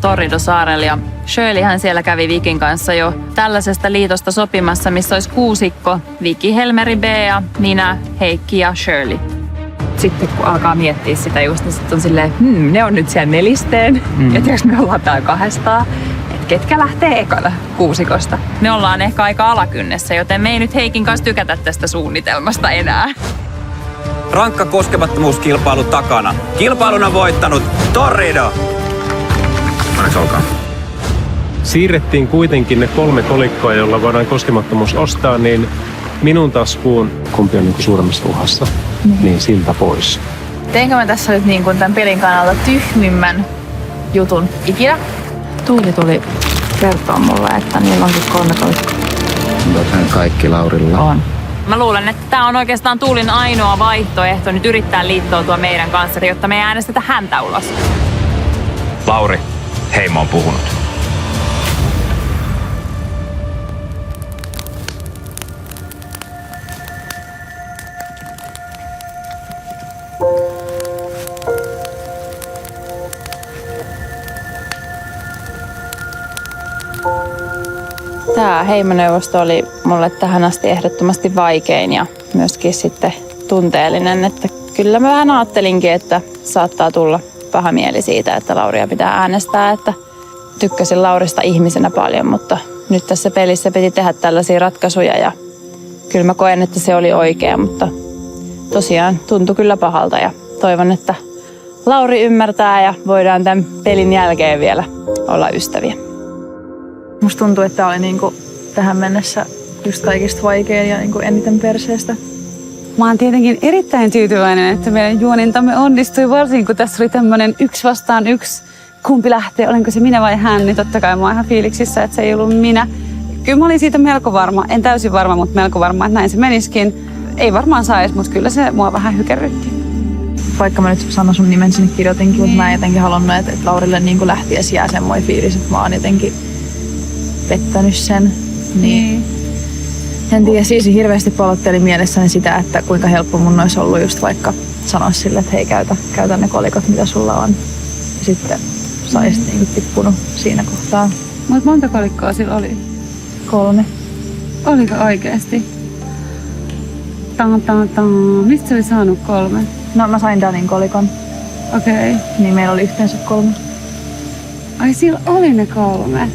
Torrido-saarella ja Shirleyhän siellä kävi Vikin kanssa jo tällaisesta liitosta sopimassa, missä olisi kuusikko, Viki, Helmeri, Bea, minä, Heikki ja Shirley. Sitten kun alkaa miettiä sitä just, niin sitten on silleen, ne on nyt siellä nelisteen, ja tiiäks me ollaan täällä kahdestaan, että ketkä lähtee ekana kuusikosta. Me ollaan ehkä aika alakynnessä, joten me ei nyt Heikin kanssa tykätä tästä suunnitelmasta enää. Rankka koskemattomuuskilpailu takana. Kilpailun on voittanut Torrido. Onneksi olkaa. Siirrettiin kuitenkin ne 3 kolikkoa, joilla voidaan koskemattomuus ostaa, niin minun taskuun, kumpi on niin kuin suuremmassa uhassa, niin siltä pois. Teinkö mä tässä nyt niin kuin tämän pelin kannalta tyhmimmän jutun ikinä? Tuuli tuli kertoa mulle, että niillä onkin 3 kolikkoa. Joten kaikki Laurilla on. Mä luulen, että tää on oikeastaan Tuulin ainoa vaihtoehto nyt yrittää liittoutua meidän kanssa, jotta me ei äänestetä häntä ulos. Lauri, Heimo on puhunut. Tämä Heimoneuvosto oli mulle tähän asti ehdottomasti vaikein ja myöskin sitten tunteellinen, että kyllä mä vähän ajattelinkin, että saattaa tulla paha mieli siitä, että Lauria pitää äänestää, että tykkäsin Laurista ihmisenä paljon, mutta nyt tässä pelissä piti tehdä tällaisia ratkaisuja ja kyllä mä koen, että se oli oikea, mutta tosiaan tuntui kyllä pahalta ja toivon, että Lauri ymmärtää ja voidaan tämän pelin jälkeen vielä olla ystäviä. Musta tuntuu, että tämä oli niinku tähän mennessä just kaikista vaikein ja niinku eniten perseestä. Mä oon tietenkin erittäin tyytyväinen, että meidän juonintamme onnistui, varsinkin kun tässä oli tämmöinen 1 vastaan 1. Kumpi lähtee, olenko se minä vai hän, niin totta kai mä oon ihan fiiliksissä, että se ei ollut minä. Kyllä mä olin siitä melko varma, en täysin varma, mutta melko varma, että näin se menisikin. Ei varmaan saisi, mutta kyllä se mua vähän hykerrytti. Vaikka mä nyt Sanna sun nimen sinne kirjoitinkin, mutta mä en jotenkin halunnut, että Laurille niin lähtiessä jää semmoinen fiilis, että mä oon jotenkin pettänyt sen. Niin. En tiedä, siis hirveästi palotteli mielessäni sitä, että kuinka helppo mun olisi ollut just vaikka sanoa sille, että hei käytä ne kolikot, mitä sulla on. Ja sitten saisit niinku tippunut siinä kohtaa. Mutta monta kolikkoa sillä oli? 3. Oliko oikeasti? Mistä se oli saanut 3? No mä sain Danin kolikon. Okei. Niin meillä oli yhteensä 3. Ai sillä oli ne 3.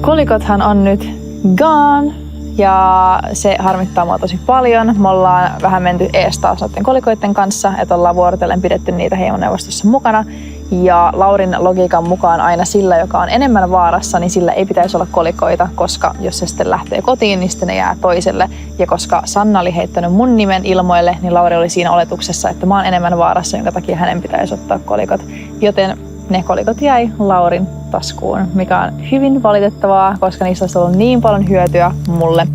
Kolikothan on nyt gone ja se harmittaa mua tosi paljon. Me ollaan vähän menty ees taas noiden kolikoiden kanssa, että ollaan vuorotellen pidetty niitä Heimoneuvostossa mukana. Ja Laurin logiikan mukaan aina sillä, joka on enemmän vaarassa, niin sillä ei pitäisi olla kolikoita, koska jos se sitten lähtee kotiin, niin sitten ne jää toiselle. Ja koska Sanna oli heittänyt mun nimen ilmoille, niin Lauri oli siinä oletuksessa, että mä oon enemmän vaarassa, jonka takia hänen pitäisi ottaa kolikot. Joten ne kolikot jäi Laurin taskuun, mikä on hyvin valitettavaa, koska niistä olisi ollut niin paljon hyötyä mulle.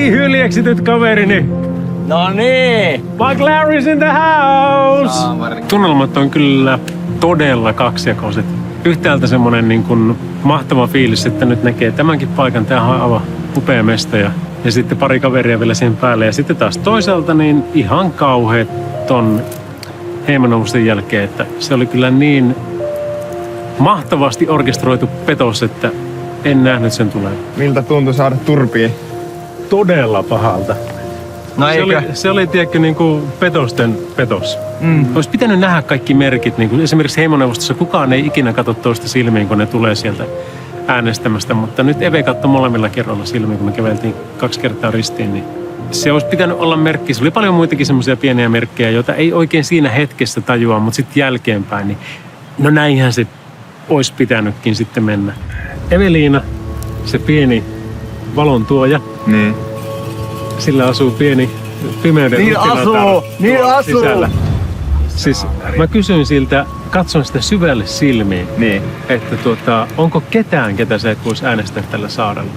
Hyljeksityt kaverini. No niin. Mike Larry's in the house. Tunnelmat on kyllä todella kaksijakoiset. Yhtäältä semmonen niin kuin mahtava fiilis, että nyt näkee tämänkin paikan. Tämähän on aivan upea mesta ja sitten pari kaveria vielä siihen päälle. Ja sitten taas toisaalta niin ihan kauheet ton Heimo-neuvoston jälkeen, että se oli kyllä niin mahtavasti orkestroitu petos, että en nähnyt sen tulevan. Miltä tuntui saada turpiin? Todella pahalta. No Se oli tiedätkö, niin kuin petosten petos. Olisi pitänyt nähdä kaikki merkit. Niin kuin esimerkiksi Heimo-neuvostossa kukaan ei ikinä katso toista silmiin, kun ne tulee sieltä äänestämästä. Mutta nyt Eve katsoi molemmilla kerralla silmiin, kun me käveltiin 2 kertaa ristiin. Niin se olisi pitänyt olla merkki. Se oli paljon muitakin semmoisia pieniä merkkejä, joita ei oikein siinä hetkessä tajua, mutta sitten jälkeenpäin. Niin, no näinhän se olisi pitänytkin sitten mennä. Eveliina, se pieni valontuoja. Niin. Sillä asuu pieni pimeyden sisällä. Siis mä kysyin siltä, katson sitä syvälle silmiin, Niin. että onko ketään, ketä sä et voisi äänestää tällä saarella.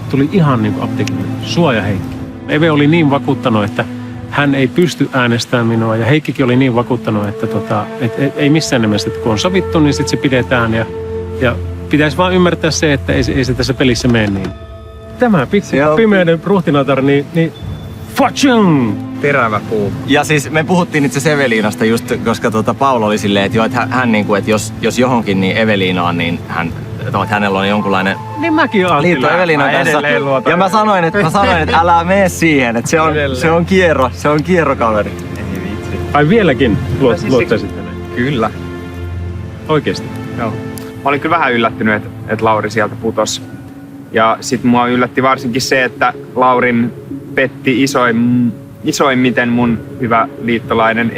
Tuli ihan niin kuin apteekin suojaheikki. Eve oli niin vakuuttanut, että hän ei pysty äänestämään minua ja Heikkikin oli niin vakuuttanut, että ei missään nimessä, että kun on sovittu, niin sitten se pidetään ja pitäisi vaan ymmärtää se, että ei se tässä pelissä mene niin. Tämä pikku pimeyden ruhtinatar, niin Fortune! Terävä puu. Ja siis me puhuttiin itse Eveliinasta just, koska Paula oli silleen, että, että hän niinku, että jos johonkin, niin Eveliinaan, niin hänellä on jonkunlainen Niin mäkin ajattelin. liitto Eveliinan kanssa. Ja mä sanoin, että älä mene siihen, että se on kierrokaveri. Ai vieläkin luottaisit häneen? Kyllä. Oikeesti? Joo. Mä olin kyllä vähän yllättynyt, että Lauri sieltä putosi. Ja sit mua yllätti varsinkin se, että Laurin petti isoimmiten mun hyvä liittolainen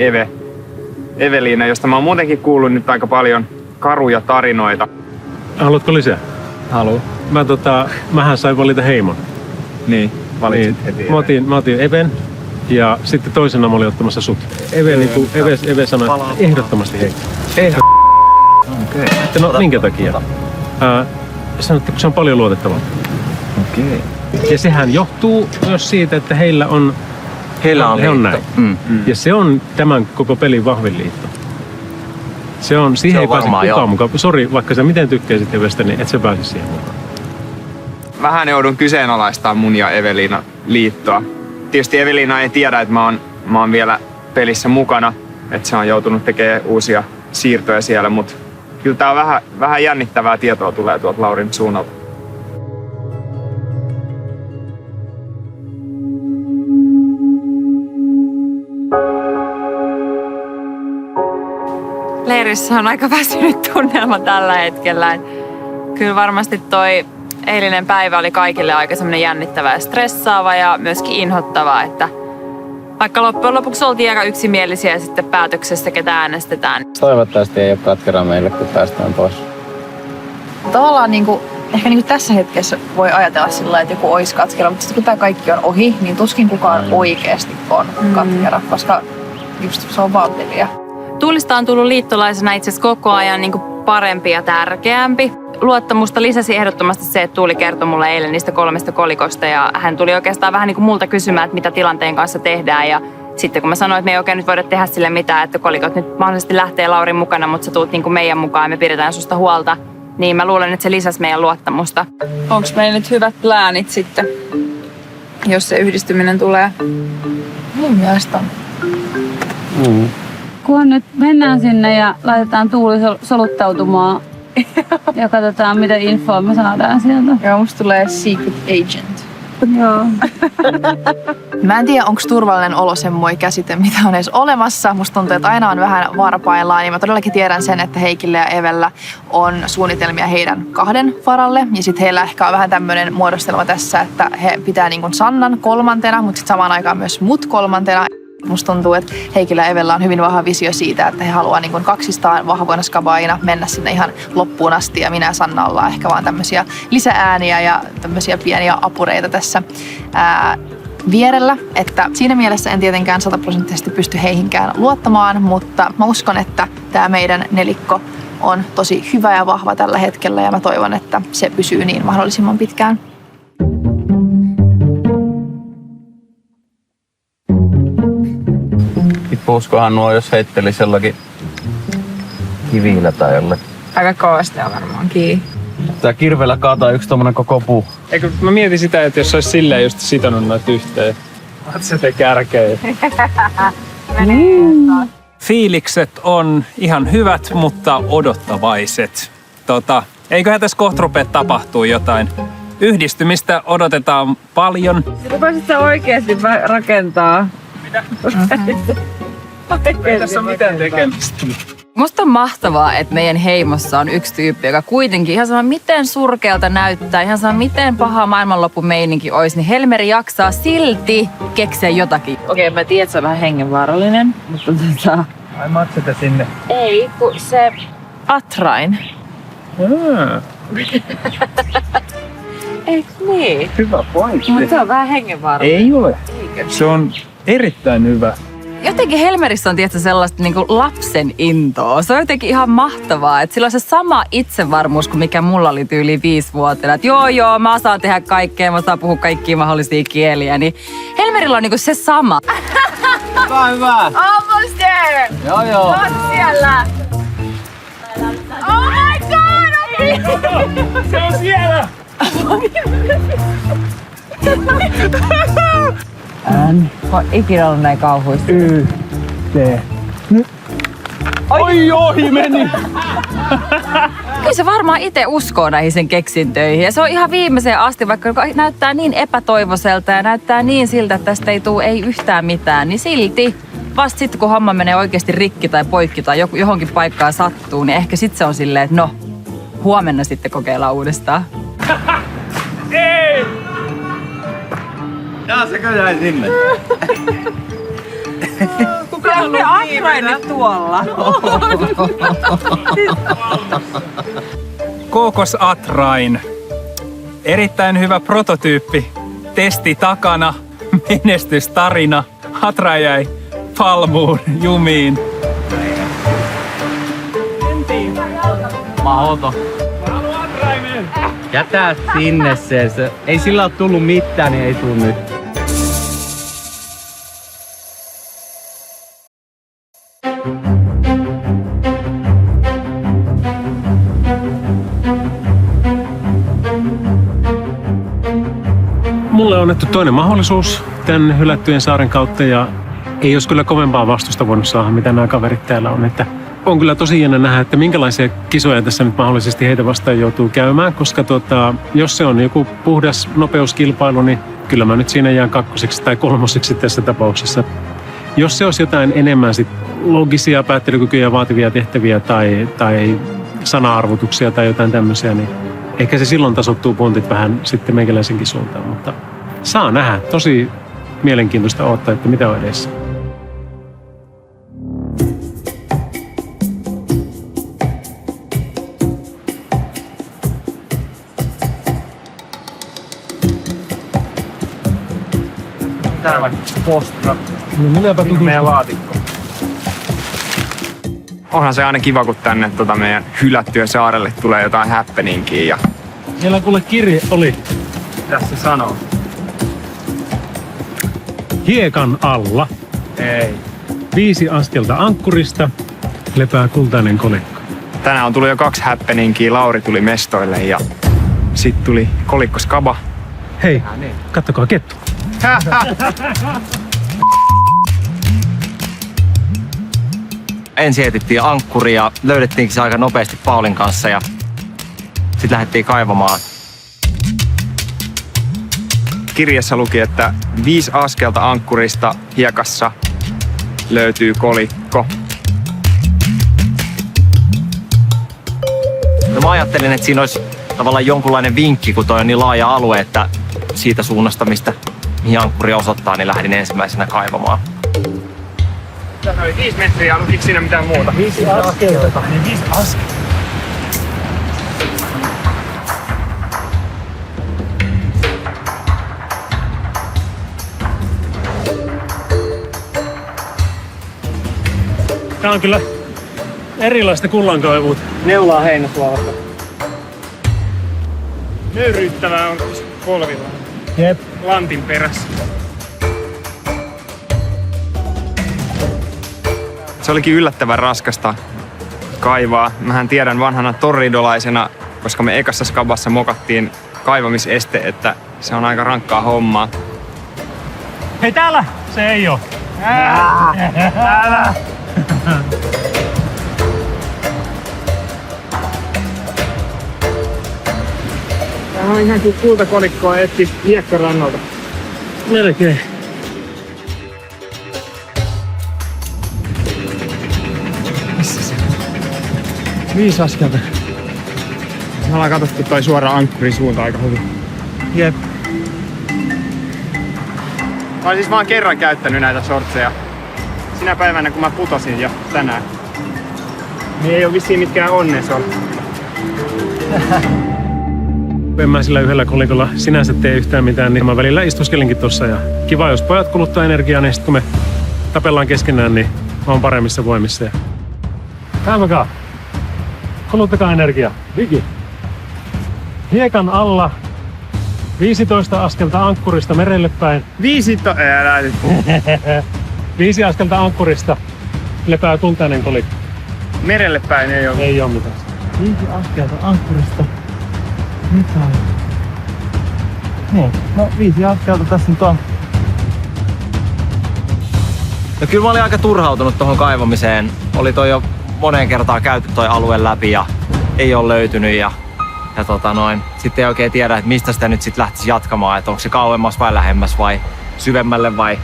Eveliina, josta mä oon muutenkin kuullut nyt aika paljon karuja tarinoita. Haluatko lisää? Haluun. Mähän sain valita Heimon. Niin, valitsit heti. Mä otin Even ja sitten toisena mä olin ottamassa sut. Eve sanoi, että ehdottomasti Heikki. Okay. No minkä takia? Sanoitte, kun se on paljon luotettavaa. Okei. Ja sehän johtuu myös siitä, että he on näin. Ja se on tämän koko pelin vahvin liitto. Siihen ei pääse kukaan mukaan. Sori, vaikka sä miten tykkäisit Evestä, niin et sä pääse siihen mukaan. Vähän joudun kyseenalaistamaan mun ja Eveliina liittoa. Tietysti Eveliina ei tiedä, että mä oon vielä pelissä mukana. Että se on joutunut tekemään uusia siirtoja siellä, mutta kyllä tää on vähän jännittävää tietoa tulee tuolta Laurin suunnalta. Leirissä on aika väsynyt tunnelma tällä hetkellä. Kyllä varmasti toi eilinen päivä oli kaikille aika semmoinen jännittävä ja stressaava ja myöskin inhottava, että vaikka loppujen lopuksi oltiin aika yksimielisiä sitten päätöksessä, ketä äänestetään. Toivottavasti ei ole katkera meille, kun päästään pois. Tavallaan ehkä tässä hetkessä voi ajatella sillä, että joku olisi katkera, mutta sitten kun tämä kaikki on ohi, niin tuskin kukaan oikeasti on katkera, koska just se on vaan peliä. Tuulista on tullut liittolaisena itse asiassa koko ajan parempi ja tärkeämpi. Luottamusta lisäsi ehdottomasti se, että Tuuli kertoi mulle eilen niistä 3 kolikosta ja hän tuli oikeastaan vähän multa kysymään, että mitä tilanteen kanssa tehdään. Ja sitten kun mä sanoin, että me ei oikein nyt voida tehdä sille mitään, että kolikot nyt mahdollisesti lähtee Laurin mukana, mutta sä tuut meidän mukaan ja me pidetään susta huolta, niin mä luulen, että se lisäsi meidän luottamusta. Onko meillä nyt hyvät pläänit sitten, jos se yhdistyminen tulee? Mun mielestä on. Kun nyt mennään sinne ja laitetaan Tuuli soluttautumaan ja katsotaan, mitä infoa me saadaan sieltä. Joo, musta tulee secret agent. Joo. Mä en tiedä, onko turvallinen olo semmoinen käsite, mitä on edes olemassa. Musta tuntuu, että aina on vähän varpaillaan. Ja mä todellakin tiedän sen, että Heikillä ja Evellä on suunnitelmia heidän 2 varalle. Ja sitten heillä ehkä on vähän tämmöinen muodostelma tässä, että he pitää Sannan 3, mutta sitten samaan aikaan myös mut 3. Musta tuntuu, että Heikillä ja Evellä on hyvin vahva visio siitä, että he haluaa kaksistaan vahvoina skabaina mennä sinne ihan loppuun asti. Ja minä ja Sanna ollaan ehkä vaan tämmöisiä lisäääniä ja tämmöisiä pieniä apureita tässä vierellä. Että siinä mielessä en tietenkään 100% pysty heihinkään luottamaan, mutta mä uskon, että tämä meidän nelikko on tosi hyvä ja vahva tällä hetkellä ja mä toivon, että se pysyy niin mahdollisimman pitkään. Tippuuskohan nuo, jos heittelisi jollakin kivillä tai jollakin. Aika kovasti varmaan kiinni. Tää kirveellä kaataa yksi tommonen koko puu. Eikö mä mietin sitä, että jos se olisi silleen just sitonut noita yhteen. Se tekee kärkeä. Fiilikset on ihan hyvät, mutta odottavaiset. Eiköhän tässä kohta rupea tapahtuu jotain. Yhdistymistä odotetaan paljon. Rupesit sä oikeesti rakentaa? Mitä? Ei tässä ole mitään tekemistä. Musta on mahtavaa, että meidän heimossa on yksi tyyppi, joka kuitenkin ihan sama miten surkealta näyttää, ihan sama miten paha maailmanloppumeininki olisi, niin Helmeri jaksaa silti keksiä jotakin. Okei, mä tiedän, että se on vähän hengenvaarallinen, mutta Ai makseta sinne. Ei, kun se Atrain. Eiks niin? Hyvä pointti. Mutta se on vähän hengenvaarallinen. Ei ole. Se on erittäin hyvä. Jotenkin Helmerissä on tietysti sellaista niin kuin lapsen intoa. Se on jotenkin ihan mahtavaa, että sillä on se sama itsevarmuus kuin mikä mulla oli tyyli 5-vuotiaana. Että joo, mä osaan tehdä kaikkea, mä osaan puhua kaikkia mahdollisia kieliä. Niin Helmerillä on niin kuin se sama. Hyvä. Almost there! Joo. On siellä! Oh my god! Se on siellä! Mä oon ikinä ollut näin kauhuissa. Oi, ohi meni! Kyllä se varmaan itse uskoo näihin sen keksintöihin. Ja se on ihan viimeiseen asti, vaikka näyttää niin epätoivoiselta ja näyttää niin siltä, että tästä ei tule ei yhtään mitään, niin silti vasta sitten kun homma menee oikeasti rikki tai poikki tai johonkin paikkaan sattuu, niin ehkä sitten se on silleen, että no, huomenna sitten kokeillaan uudestaan. Ei! Jaa, sekö jäi sinne? Kuka on Atrainit tuolla? Kookos Atrain. Erittäin hyvä prototyyppi. Testi takana. Menestystarina. Atrain jäi palmuun, jumiin. Mahoto. Jätä sinne se. Ei sillä ole tullut mitään, niin ei tuu nyt. Mulle on annettu toinen mahdollisuus tämän hylättyjen saaren kautta ja ei olisi kyllä kovempaa vastusta voinut saada, mitä nämä kaverit täällä on. Että on kyllä tosi hieno nähdä, että minkälaisia kisoja tässä nyt mahdollisesti heitä vastaan joutuu käymään, koska jos se on joku puhdas nopeuskilpailu, niin kyllä mä nyt siinä jään 2. tai 3. tässä tapauksessa. Jos se olisi jotain enemmän sit logisia päättelykykyjä vaativia tehtäviä tai sana-arvotuksia tai jotain tämmöisiä, niin ehkä se silloin tasoittuu puntit vähän sitten meikäläisenkin suuntaan, mutta saa nähdä. Tosi mielenkiintoista odottaa, että mitä on edessä. Täällä postra. Meidän laatikko. Onhan se aina kiva, kun tänne meidän hylättyä saarelle tulee jotain happeningia. Ja Siellä kuule kirje oli tässä sanoo. hiekan alla. Ei. 5 askelta ankkurista lepää kultainen kolikko. Tänään on tullut jo 2 happeningia. Lauri tuli mestoille ja sitten tuli kolikkoskaba. Hei, kattokaa kettu. Ensin etittiin ankkuri ja löydettiinkin se aika nopeasti Paulin kanssa ja sitten lähdettiin kaivamaan. Kirjassa luki, että 5 askelta ankkurista hiekassa löytyy kolikko. No mä ajattelin, että siinä olisi tavallaan jonkunlainen vinkki, kun toi on niin laaja alue, että siitä suunnasta, mihin ankkuri osoittaa, niin lähdin ensimmäisenä kaivamaan. Tässä oli 5 metriä, lukiko siinä mitään muuta? 5 askelta. Niin 5 askelta. Tää on kyllä erilaista kullankaivua. Neulaa heinäsuolasta. Nöyryyttävää on polvilla. Jep. Lantin perässä. Se olikin yllättävän raskasta kaivaa. Mähän tiedän vanhana torridolaisena, koska me ekassa skabassa mokattiin kaivamiseste, että se on aika rankkaa hommaa. Hei täällä! Se ei oo. Tämä on ihan kuin kultakolikkoa etsi hiekkarannalta. Melkein. Missä se on? 5 askelta. Me ollaan katsottu toi suora ankkurin suunta aika hyvin. Jep. Mä oon siis vaan kerran käyttänyt näitä shortseja. Sinä päivänä kun mä putosin ja tänään. Niin ei oo vissiin mitkään onneson. En mä sillä yhdellä kolikolla sinänsä tee yhtään mitään, niin mä välillä istuskelinkin tossa. Ja kiva, jos pojat kuluttaa energiaa, niin sit kun me tapellaan keskenään, niin mä oon paremmissa voimissa. Käymmäkää. Kuluttakaa energiaa. Viki. Hiekan alla 15 askelta ankkurista merelle päin. 5 askelta ankkurista lepää kultainen kolikko. Merelle päin ei oo. Ei oo mitään. 5 askelta ankkurista. Mitä? Niin, no 5 askelta tässä nyt on. No kyllä mä olin aika turhautunut tuohon kaivamiseen. Oli toi jo moneen kertaan käyty toi alue läpi ja ei ole löytynyt ja sitten ei oikein tiedä, että mistä sitä nyt sitten lähtisi jatkamaan, että onko se kauemmas vai lähemmäs vai syvemmälle vai...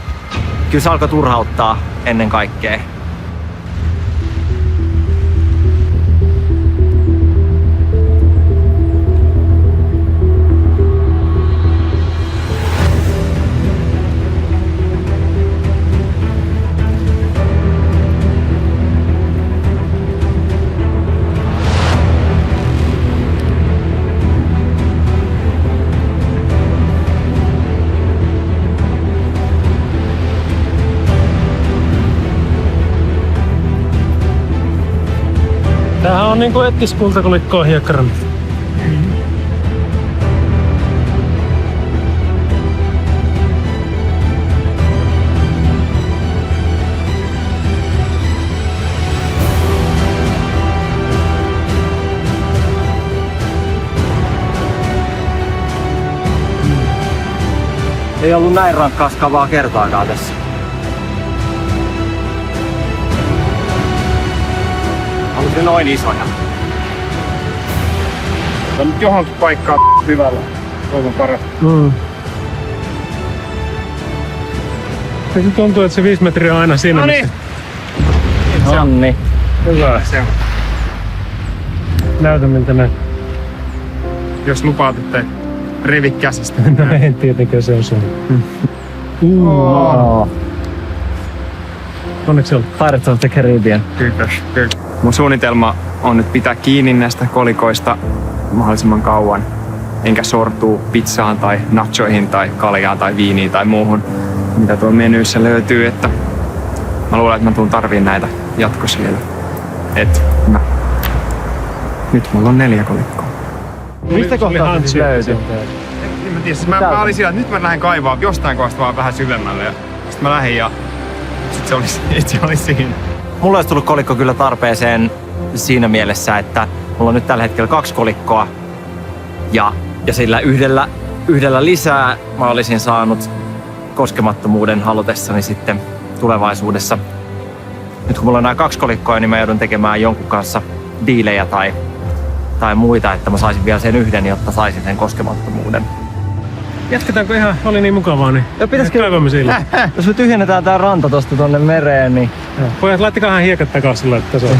Kyllä se alkoi turhauttaa ennen kaikkea. Tämähän on niinku ettis kultakolikkoa hiekkarannasta. Ei ollut näin rankkaa skavaa kertaakaan tässä. Onko se noin isoja? Tämä on nyt johonkin paikkaan hyvällä. Toivon parasta. Se tuntuu, että se 5 metriä on aina siinä. Noniin! Nonni. Hyvä. Se on. Näytä miltä näin. Jos lupaat, että revi käsistä. No en tietenkään se on sun. Onneksi on. Pirates of the Caribbean. Kyllä. Mun suunnitelma on nyt pitää kiinni näistä kolikoista mahdollisimman kauan. Enkä sortuu pizzaan tai nachoihin tai kaljaan tai viiniin tai muuhun, mitä tuolla menyissä löytyy. Että mä luulen, että mä tuun tarviin näitä jatkossa vielä. Nyt mulla on 4 kolikkoa. Mistä kohtaa se siis löytyy? Mä tiedän, mä olin sillä, että nyt mä lähden kaivaa jostain kohdasta vaan vähän syvemmälle. Ja sit mä lähdin ja sit se oli siinä. Mulla olisi tullut kolikko kyllä tarpeeseen siinä mielessä, että mulla on nyt tällä hetkellä 2 kolikkoa. Ja sillä yhdellä lisää mä olisin saanut koskemattomuuden halutessani sitten tulevaisuudessa. Nyt kun mulla on nämä 2 kolikkoa, niin mä joudun tekemään jonkun kanssa diilejä tai muita, että mä saisin vielä sen yhden, jotta saisin sen koskemattomuuden. Jatketaanko ihan? Oli niin mukavaa, niin pitäisikö... kaivamme sillä. Jos me tyhjennetään tää ranta tosta tonne mereen, niin... Pojat, laittakahan hiekat takaisin sillä, että se on.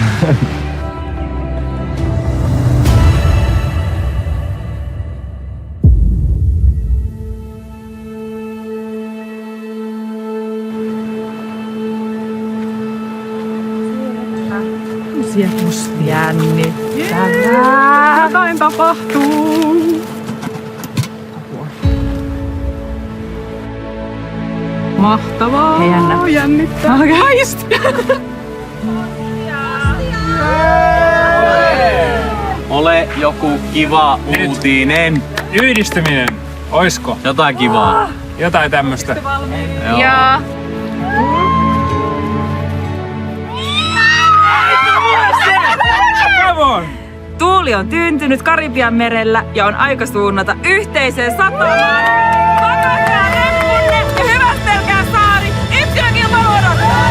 Jännittävää. Jotain tapahtuu. Mahtavaa. Hei jännä. Jännittää. Just. Ole joku kiva uutinen. Yhdistyminen. Oisko? Jotain kivaa. Jotain tämmöstä. Ja... Come on! Tuuli on tyyntynyt Karibian merellä ja on aika suunnata yhteiseen satamaan. Pakakaa reppunne ja hyvästelkää saari. Yksilökilpailu odottaa!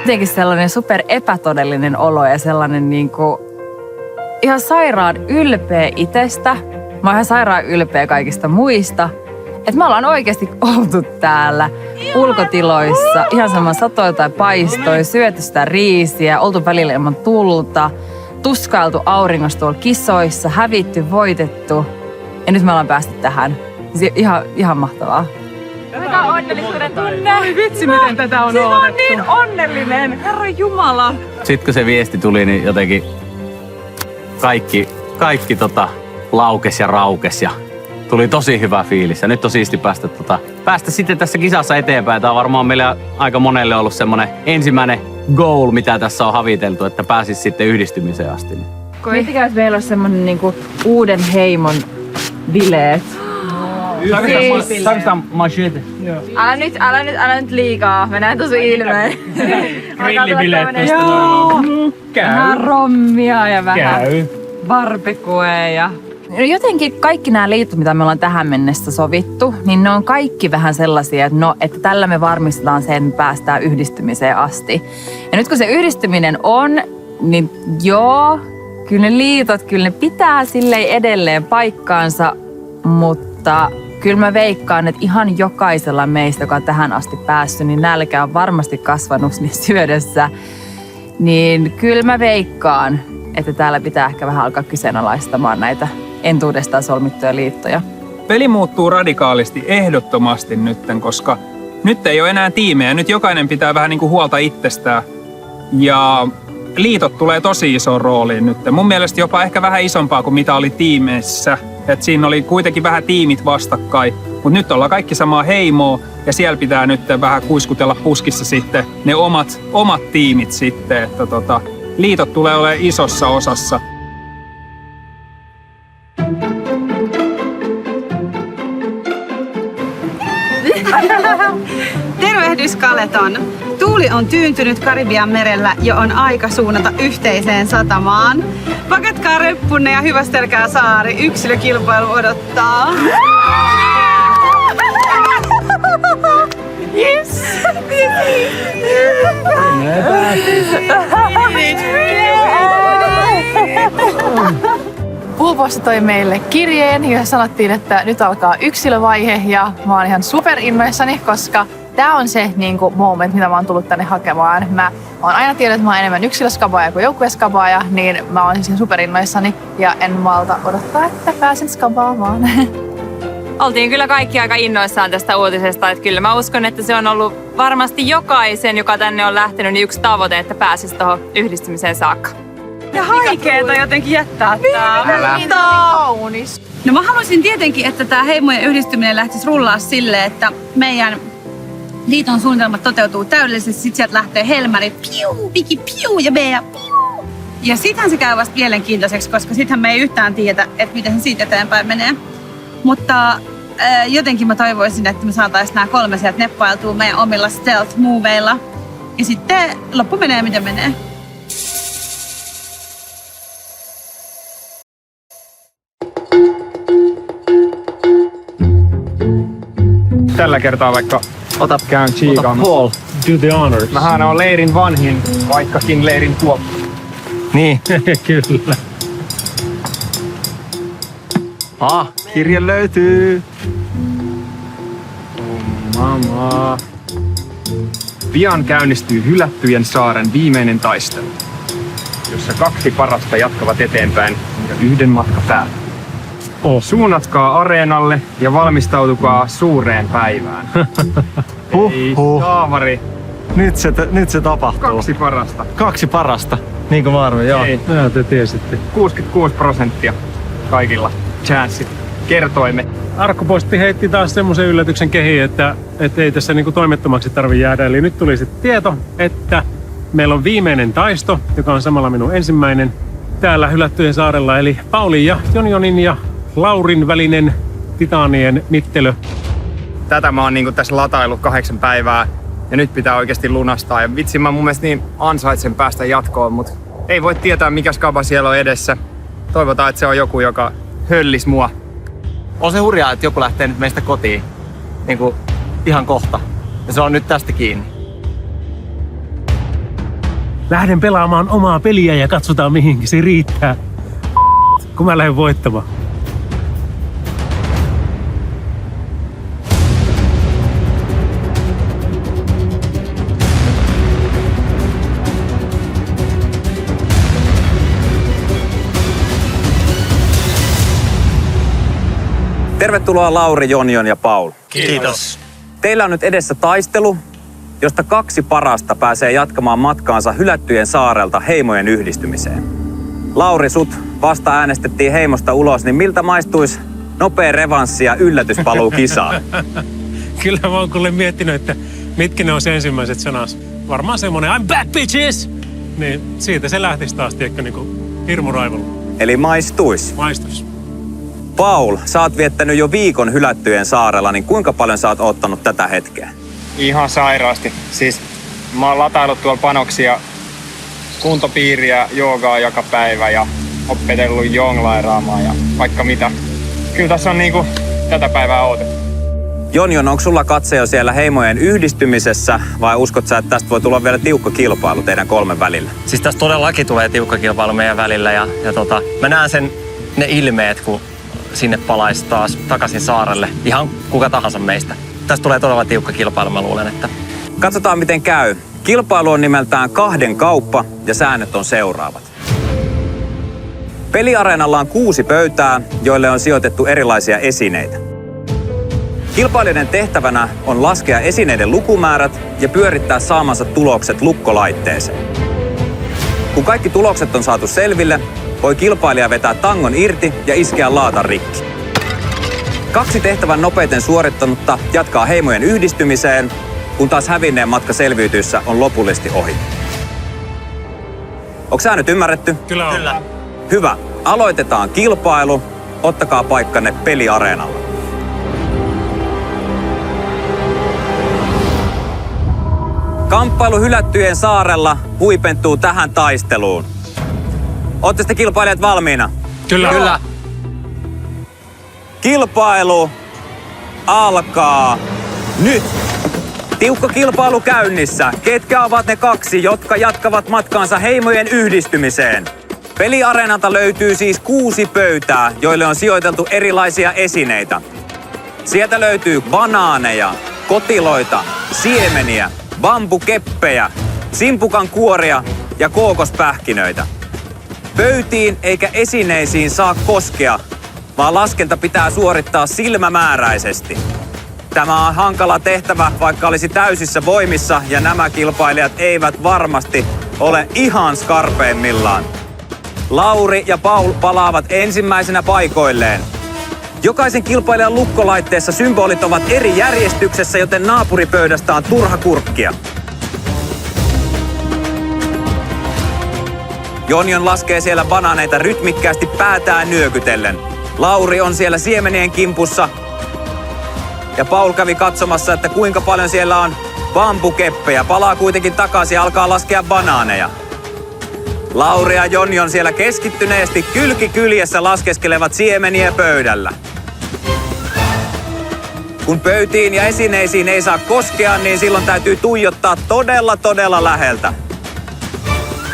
jotenkin sellainen super epätodellinen olo ja sellainen niinku ihan sairaan ylpeä itsestä. Mä oon ihan sairaan ylpeä kaikista muista. Että me ollaan oikeasti oltu täällä ulkotiloissa, ihan sama satoi tai paistoi, syöty sitä riisiä, oltu välillä ilman tulta, tuskailtu auringossa tuolla kisoissa, hävitty, voitettu. Ja nyt me ollaan päästy tähän. Siis ihan mahtavaa. Mikä on onnellisuuden tunne? Oi vitsi, miten tätä on Siis on niin onnellinen, Herra Jumala. Sitten kun se viesti tuli, niin jotenkin kaikki laukes ja raukes ja tuli tosi hyvä fiilis. Ja nyt on siisti päästä sitten tässä kisassa eteenpäin. Tämä on varmaan meillä aika monelle ollut semmoinen ensimmäinen goal, mitä tässä on haviteltu, että pääsisi sitten yhdistymiseen asti. Miettikää, että meillä on semmonen niinku uuden heimon bileet. Tarvitaan machete. Älä nyt liikaa. Mä näen tosi ilmeen. Grillibileet tästä. Vähän rommia ja vähän barbecue ja... No jotenkin kaikki nämä liitot, mitä me ollaan tähän mennessä sovittu, niin ne on kaikki vähän sellaisia, että tällä me varmistetaan sen, päästään yhdistymiseen asti. Ja nyt kun se yhdistyminen on, niin joo, kyllä ne liitot, kyllä ne pitää silleen edelleen paikkaansa, mutta kyllä mä veikkaan, että ihan jokaisella meistä, joka on tähän asti päässyt, niin nälkä on varmasti kasvanut niin syödessä. Niin kyllä mä veikkaan, että täällä pitää ehkä vähän alkaa kyseenalaistamaan näitä entuudestaan solmittuja liittoja. Peli muuttuu radikaalisti ehdottomasti nytten, koska nyt ei ole enää tiimejä. Nyt jokainen pitää vähän niin kuin huolta itsestään. Ja liitot tulee tosi isoon rooliin nyt. Mun mielestä jopa ehkä vähän isompaa kuin mitä oli tiimeissä. Et siinä oli kuitenkin vähän tiimit vastakkain. Mutta nyt ollaan kaikki samaa heimoa ja siellä pitää nyt vähän kuiskutella puskissa sitten ne omat tiimit sitten. Että liitot tulee olemaan isossa osassa. Tervehdys Kaleton! Tuuli on tyyntynyt Karibian merellä ja on aika suunnata yhteiseen satamaan. Pakatkaa reppunne ja hyvästelkää saari. Yksilökilpailu odottaa. Yes! Pulposta toi meille kirjeen, jossa sanottiin, että nyt alkaa yksilövaihe ja mä oon ihan superinnoissani, koska tää on se moment, mitä mä oon tullut tänne hakemaan. Mä oon aina tiennyt, että mä oon enemmän yksilöskabaaja kuin joukkueskabaaja, niin mä oon siis superinnoissani ja en malta odottaa, että pääsen skabaamaan. Oltiin kyllä kaikki aika innoissaan tästä uutisesta, että kyllä mä uskon, että se on ollut varmasti jokaisen, joka tänne on lähtenyt, niin yksi tavoite, että pääsisi tuohon yhdistymiseen saakka. Ja haikeeta jotenkin jättää tää. Niin kaunis. No mä haluaisin tietenkin, että tää heimojen yhdistyminen lähtisi rullaa silleen, että meidän liiton suunnitelmat toteutuu täydellisesti. Sitten sieltä lähtee Helmärit, piu, piki, piu ja Bea, piu. Ja sittenhän se käy vasta mielenkiintoiseksi, koska sittenhän me ei yhtään tiedä, että miten se siitä eteenpäin menee. Mutta jotenkin mä toivoisin, että me saataisiin nämä 3 sieltä neppailtua meidän omilla stealth-moveilla. Ja sitten loppu menee miten menee. Tällä kertaa vaikka käyn chiikaamassa. Paul. Do the honors. Mähän on leirin vanhin, vaikkakin leirin tuoppa. Niin. Kyllä. Kirje löytyy. Mama. Pian käynnistyy Hylättyjen saaren viimeinen taistelu, jossa 2 parasta jatkavat eteenpäin ja 1 matka päälle. Suunnatkaa areenalle ja valmistautukaa suureen päivään. Ei saavari. Nyt se tapahtuu. 2 parasta. 2 parasta. Niin kuin mä arvoin, joo. Ei. No, te tiesitte. 66% kaikilla chanssit. Kertoimme. Arkkuposti heitti taas semmoisen yllätyksen kehiin, että ei tässä toimettomaksi tarvitse jäädä. Eli nyt tuli sitten tieto, että meillä on viimeinen taisto, joka on samalla minun ensimmäinen täällä Hylättyjen saarella. Eli Paulin ja Jonjonin ja Laurin välinen titaanien mittelö. Tätä mä oon tässä latailut 8 päivää ja nyt pitää oikeasti lunastaa. Ja vitsi, mä mun mielestä niin ansaitsen päästä jatkoon, mutta ei voi tietää mikä skaba siellä on edessä. Toivotaan, että se on joku, joka höllis mua. On se hurjaa, että joku lähtee nyt meistä kotiin. Ihan kohta. Ja se on nyt tästä kiinni. lähden pelaamaan omaa peliä ja katsotaan mihinkin se riittää, kun mä lähden voittamaan. Tervetuloa Lauri, Jonion ja Paul. Kiitos. Teillä on nyt edessä taistelu, josta 2 parasta pääsee jatkamaan matkaansa hylättyjen saarelta heimojen yhdistymiseen. Lauri, sut vasta äänestettiin heimosta ulos, niin miltä maistuisi nopea revanssi ja yllätyspaluu kisaan? Kyllä mä oon kuule miettinyt, että mitkä ne on se ensimmäiset sanat. Varmaan semmonen I'm back bitches! Niin siitä se lähtisi taas, tiedätkö, niinku hirmuraivolla. Eli maistuis. Maistus. Paul, sä oot viettänyt jo viikon hylättyjen saarella, niin kuinka paljon sä oot ottanut tätä hetkeä? Ihan sairaasti. Siis mä oon lataillut tuolla panoksia, kuntopiiriä, joogaa joka päivä ja opetellut jonglairaamaan ja vaikka mitä. Kyllä tässä on niinku tätä päivää odotettu. Jonion, onko sulla katse jo siellä heimojen yhdistymisessä vai uskot sä, että tästä voi tulla vielä tiukka kilpailu teidän 3 välillä? Siis tästä todellakin tulee tiukka kilpailu meidän välillä ja mä näen ne ilmeet, kun sinne palaisi taas takaisin saarelle. Ihan kuka tahansa meistä. Tästä tulee todella tiukka kilpailu, mä luulen, että... Katsotaan miten käy. Kilpailu on nimeltään 2 kauppa ja säännöt on seuraavat. Peliareenalla on 6 pöytää, joille on sijoitettu erilaisia esineitä. Kilpailijoiden tehtävänä on laskea esineiden lukumäärät ja pyörittää saamansa tulokset lukkolaitteeseen. Kun kaikki tulokset on saatu selville, voi kilpailija vetää tangon irti ja iskeä laatan rikki. 2 tehtävän nopeiten suorittanutta jatkaa heimojen yhdistymiseen, kun taas hävinneen matka selviytyessä on lopullisesti ohi. Onko sä nyt ymmärretty? Kyllä on. Kyllä. Hyvä. Aloitetaan kilpailu. Ottakaa paikkanne peliareenalla. Kamppailu hylättyjen saarella huipentuu tähän taisteluun. Ootte sitten kilpailijat valmiina? Kyllä. Kyllä. Kilpailu alkaa nyt. Tiukka kilpailu käynnissä. Ketkä ovat ne 2, jotka jatkavat matkaansa heimojen yhdistymiseen? Peliareenalta löytyy siis 6 pöytää, joille on sijoiteltu erilaisia esineitä. Sieltä löytyy banaaneja, kotiloita, siemeniä, bambukeppejä, simpukan kuoria ja kookospähkinöitä. Pöytiin eikä esineisiin saa koskea, vaan laskenta pitää suorittaa silmämääräisesti. Tämä on hankala tehtävä, vaikka olisi täysissä voimissa ja nämä kilpailijat eivät varmasti ole ihan skarpeimmillaan. Lauri ja Paul palaavat ensimmäisenä paikoilleen. Jokaisen kilpailijan lukkolaitteessa symbolit ovat eri järjestyksessä, joten naapuripöydästä on turha kurkkia. Jonion laskee siellä banaaneita rytmikkäästi päätään nyökytellen. Lauri on siellä siemenien kimpussa. Ja Paul kävi katsomassa, että kuinka paljon siellä on bambukeppejä. Palaa kuitenkin takaisin ja alkaa laskea banaaneja. Lauri ja Jonion siellä keskittyneesti kylki kyljessä laskeskelevat siemeniä pöydällä. Kun pöytiin ja esineisiin ei saa koskea, niin silloin täytyy tuijottaa todella läheltä.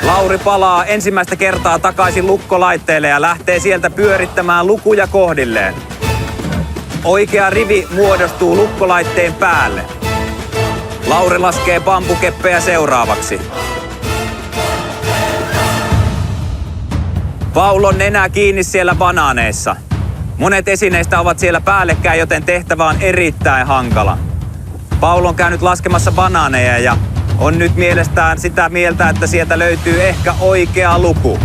Lauri palaa ensimmäistä kertaa takaisin lukkolaitteelle ja lähtee sieltä pyörittämään lukuja kohdilleen. Oikea rivi muodostuu lukkolaitteen päälle. Lauri laskee bambukeppejä seuraavaksi. Paul on nenä kiinni siellä banaaneissa. Monet esineistä ovat siellä päällekkäin, joten tehtävä on erittäin hankala. Paul on käynyt laskemassa banaaneja ja on nyt mielestään sitä mieltä, että sieltä löytyy ehkä oikea luku.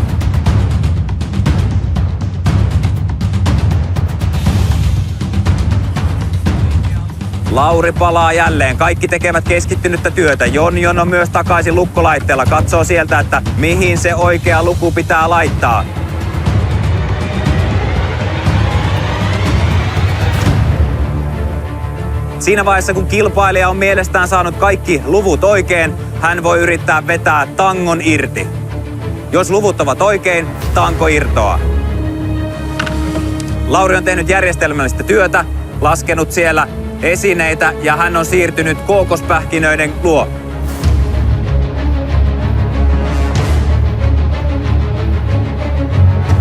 Lauri palaa jälleen. Kaikki tekevät keskittynyttä työtä. Jonion on myös takaisin lukkolaitteella. Katsoo sieltä, että mihin se oikea luku pitää laittaa. Siinä vaiheessa, kun kilpailija on mielestään saanut kaikki luvut oikein, hän voi yrittää vetää tangon irti. Jos luvut ovat oikein, tanko irtoaa. Lauri on tehnyt järjestelmällistä työtä, laskenut siellä esineitä ja hän on siirtynyt kookospähkinöiden luo.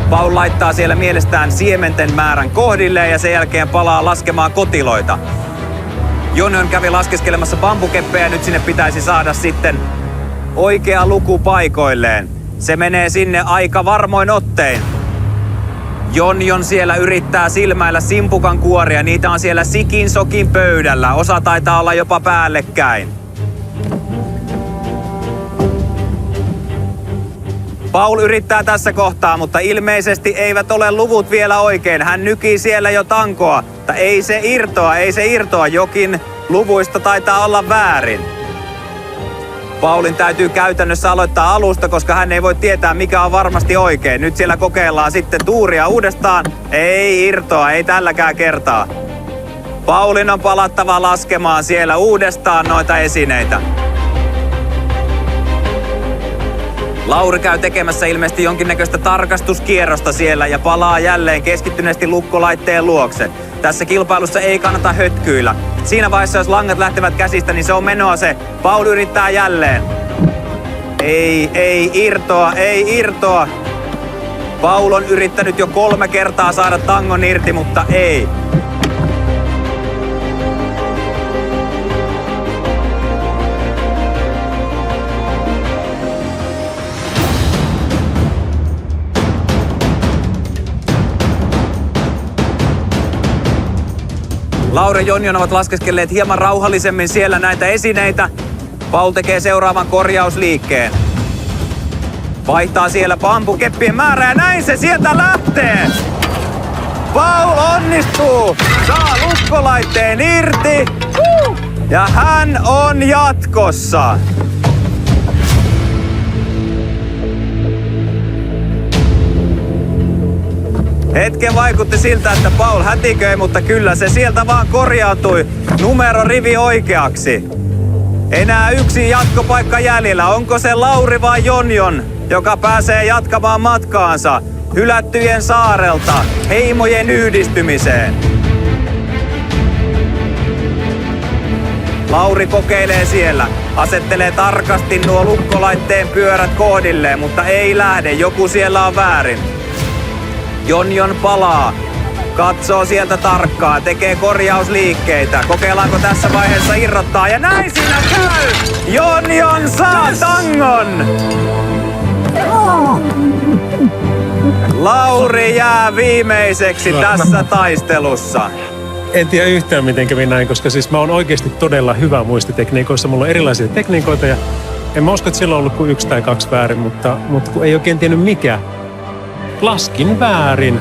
Paul laittaa siellä mielestään siementen määrän kohdilleen ja sen jälkeen palaa laskemaan kotiloita. Jonion kävi laskeskelemassa bambukeppejä ja nyt sinne pitäisi saada sitten oikea luku paikoilleen. Se menee sinne aika varmoin ottein. Jonion siellä yrittää silmäillä simpukan kuoria. Niitä on siellä sikin sokin pöydällä. Osa taitaa olla jopa päällekkäin. Paul yrittää tässä kohtaa, mutta ilmeisesti eivät ole luvut vielä oikein. Hän nykii siellä jo tankoa, mutta ei se irtoa. Jokin luvuista taitaa olla väärin. Paulin täytyy käytännössä aloittaa alusta, koska hän ei voi tietää, mikä on varmasti oikein. Nyt siellä kokeillaan sitten tuuria uudestaan. Ei irtoa, ei tälläkään kertaa. Paulin on palattava laskemaan siellä uudestaan noita esineitä. Lauri käy tekemässä ilmeisesti jonkinnäköistä tarkastuskierrosta siellä ja palaa jälleen keskittyneesti lukkolaitteen luokse. Tässä kilpailussa ei kannata hötkyillä. Siinä vaiheessa, jos langat lähtevät käsistä, niin se on menoa se. Paul yrittää jälleen. Ei irtoa. Paul on yrittänyt jo 3 kertaa saada tangon irti, mutta ei. Lauri ja Jonion ovat laskeskelleet hieman rauhallisemmin siellä näitä esineitä. Paul tekee seuraavan korjausliikkeen. Vaihtaa siellä bambukeppien määrää ja näin se sieltä lähtee! Paul onnistuu! Saa lukkolaitteen irti! Ja hän on jatkossa! Hetken vaikutti siltä, että Paul hätiköi, mutta kyllä se sieltä vaan korjautui numerorivi oikeaksi. Enää 1 jatkopaikka jäljellä. Onko se Lauri vai Jonion, joka pääsee jatkamaan matkaansa hylättyjen saarelta heimojen yhdistymiseen? Lauri kokeilee siellä. Asettelee tarkasti nuo lukkolaitteen pyörät kohdilleen, mutta ei lähde. Joku siellä on väärin. Jonion palaa. Katsoo sieltä tarkkaan, tekee korjausliikkeitä. Kokeillaanko tässä vaiheessa irrottaa? Ja näin siinä käy! Jonion saa tangon! Lauri jää viimeiseksi tässä taistelussa. En tiedä yhtään miten kävi näin, koska siis mä oon oikeasti todella hyvä muistitekniikoissa. Mulla on erilaisia tekniikoita ja en mä usko, että siellä on ollut kuin 1 tai 2 väärin, mutta kun ei oikein tiennyt mikä. Laskin väärin.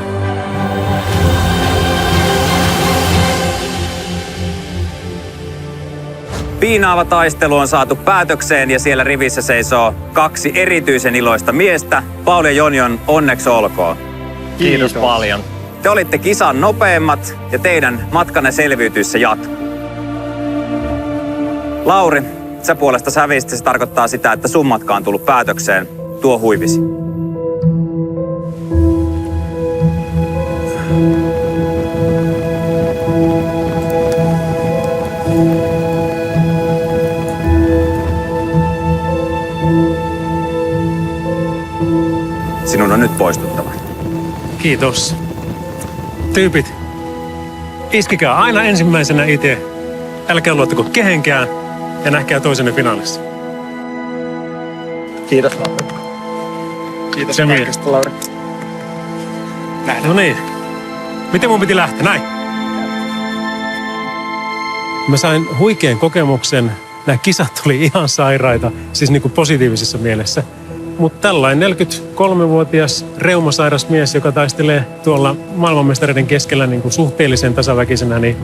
Piinaava taistelu on saatu päätökseen ja siellä rivissä seisoo 2 erityisen iloista miestä. Paul ja Jonion, onneksi olkoon. Kiitos paljon. Te olitte kisan nopeimmat ja teidän matkanne selviytyissä jatkuu. Lauri, sä puolesta hävisit, se tarkoittaa sitä, että sun matka on tullut päätökseen. Tuo huivisi. Sinun on nyt poistuttava. Kiitos. Tyypit, iskikää aina ensimmäisenä itse. Älkää luottako kehenkään ja nähkää toisenne finaalissa. Kiitos. Kiitos kaikesta, Lauri. No niin. Miten mun piti lähteä? Näin. Mä sain huikean kokemuksen. Nämä kisat oli ihan sairaita, siis niin kuin positiivisessa mielessä. Mutta tällainen 43-vuotias reumasairas mies, joka taistelee tuolla maailmanmestareiden keskellä niin kuin suhteellisen tasaväkisenä, niin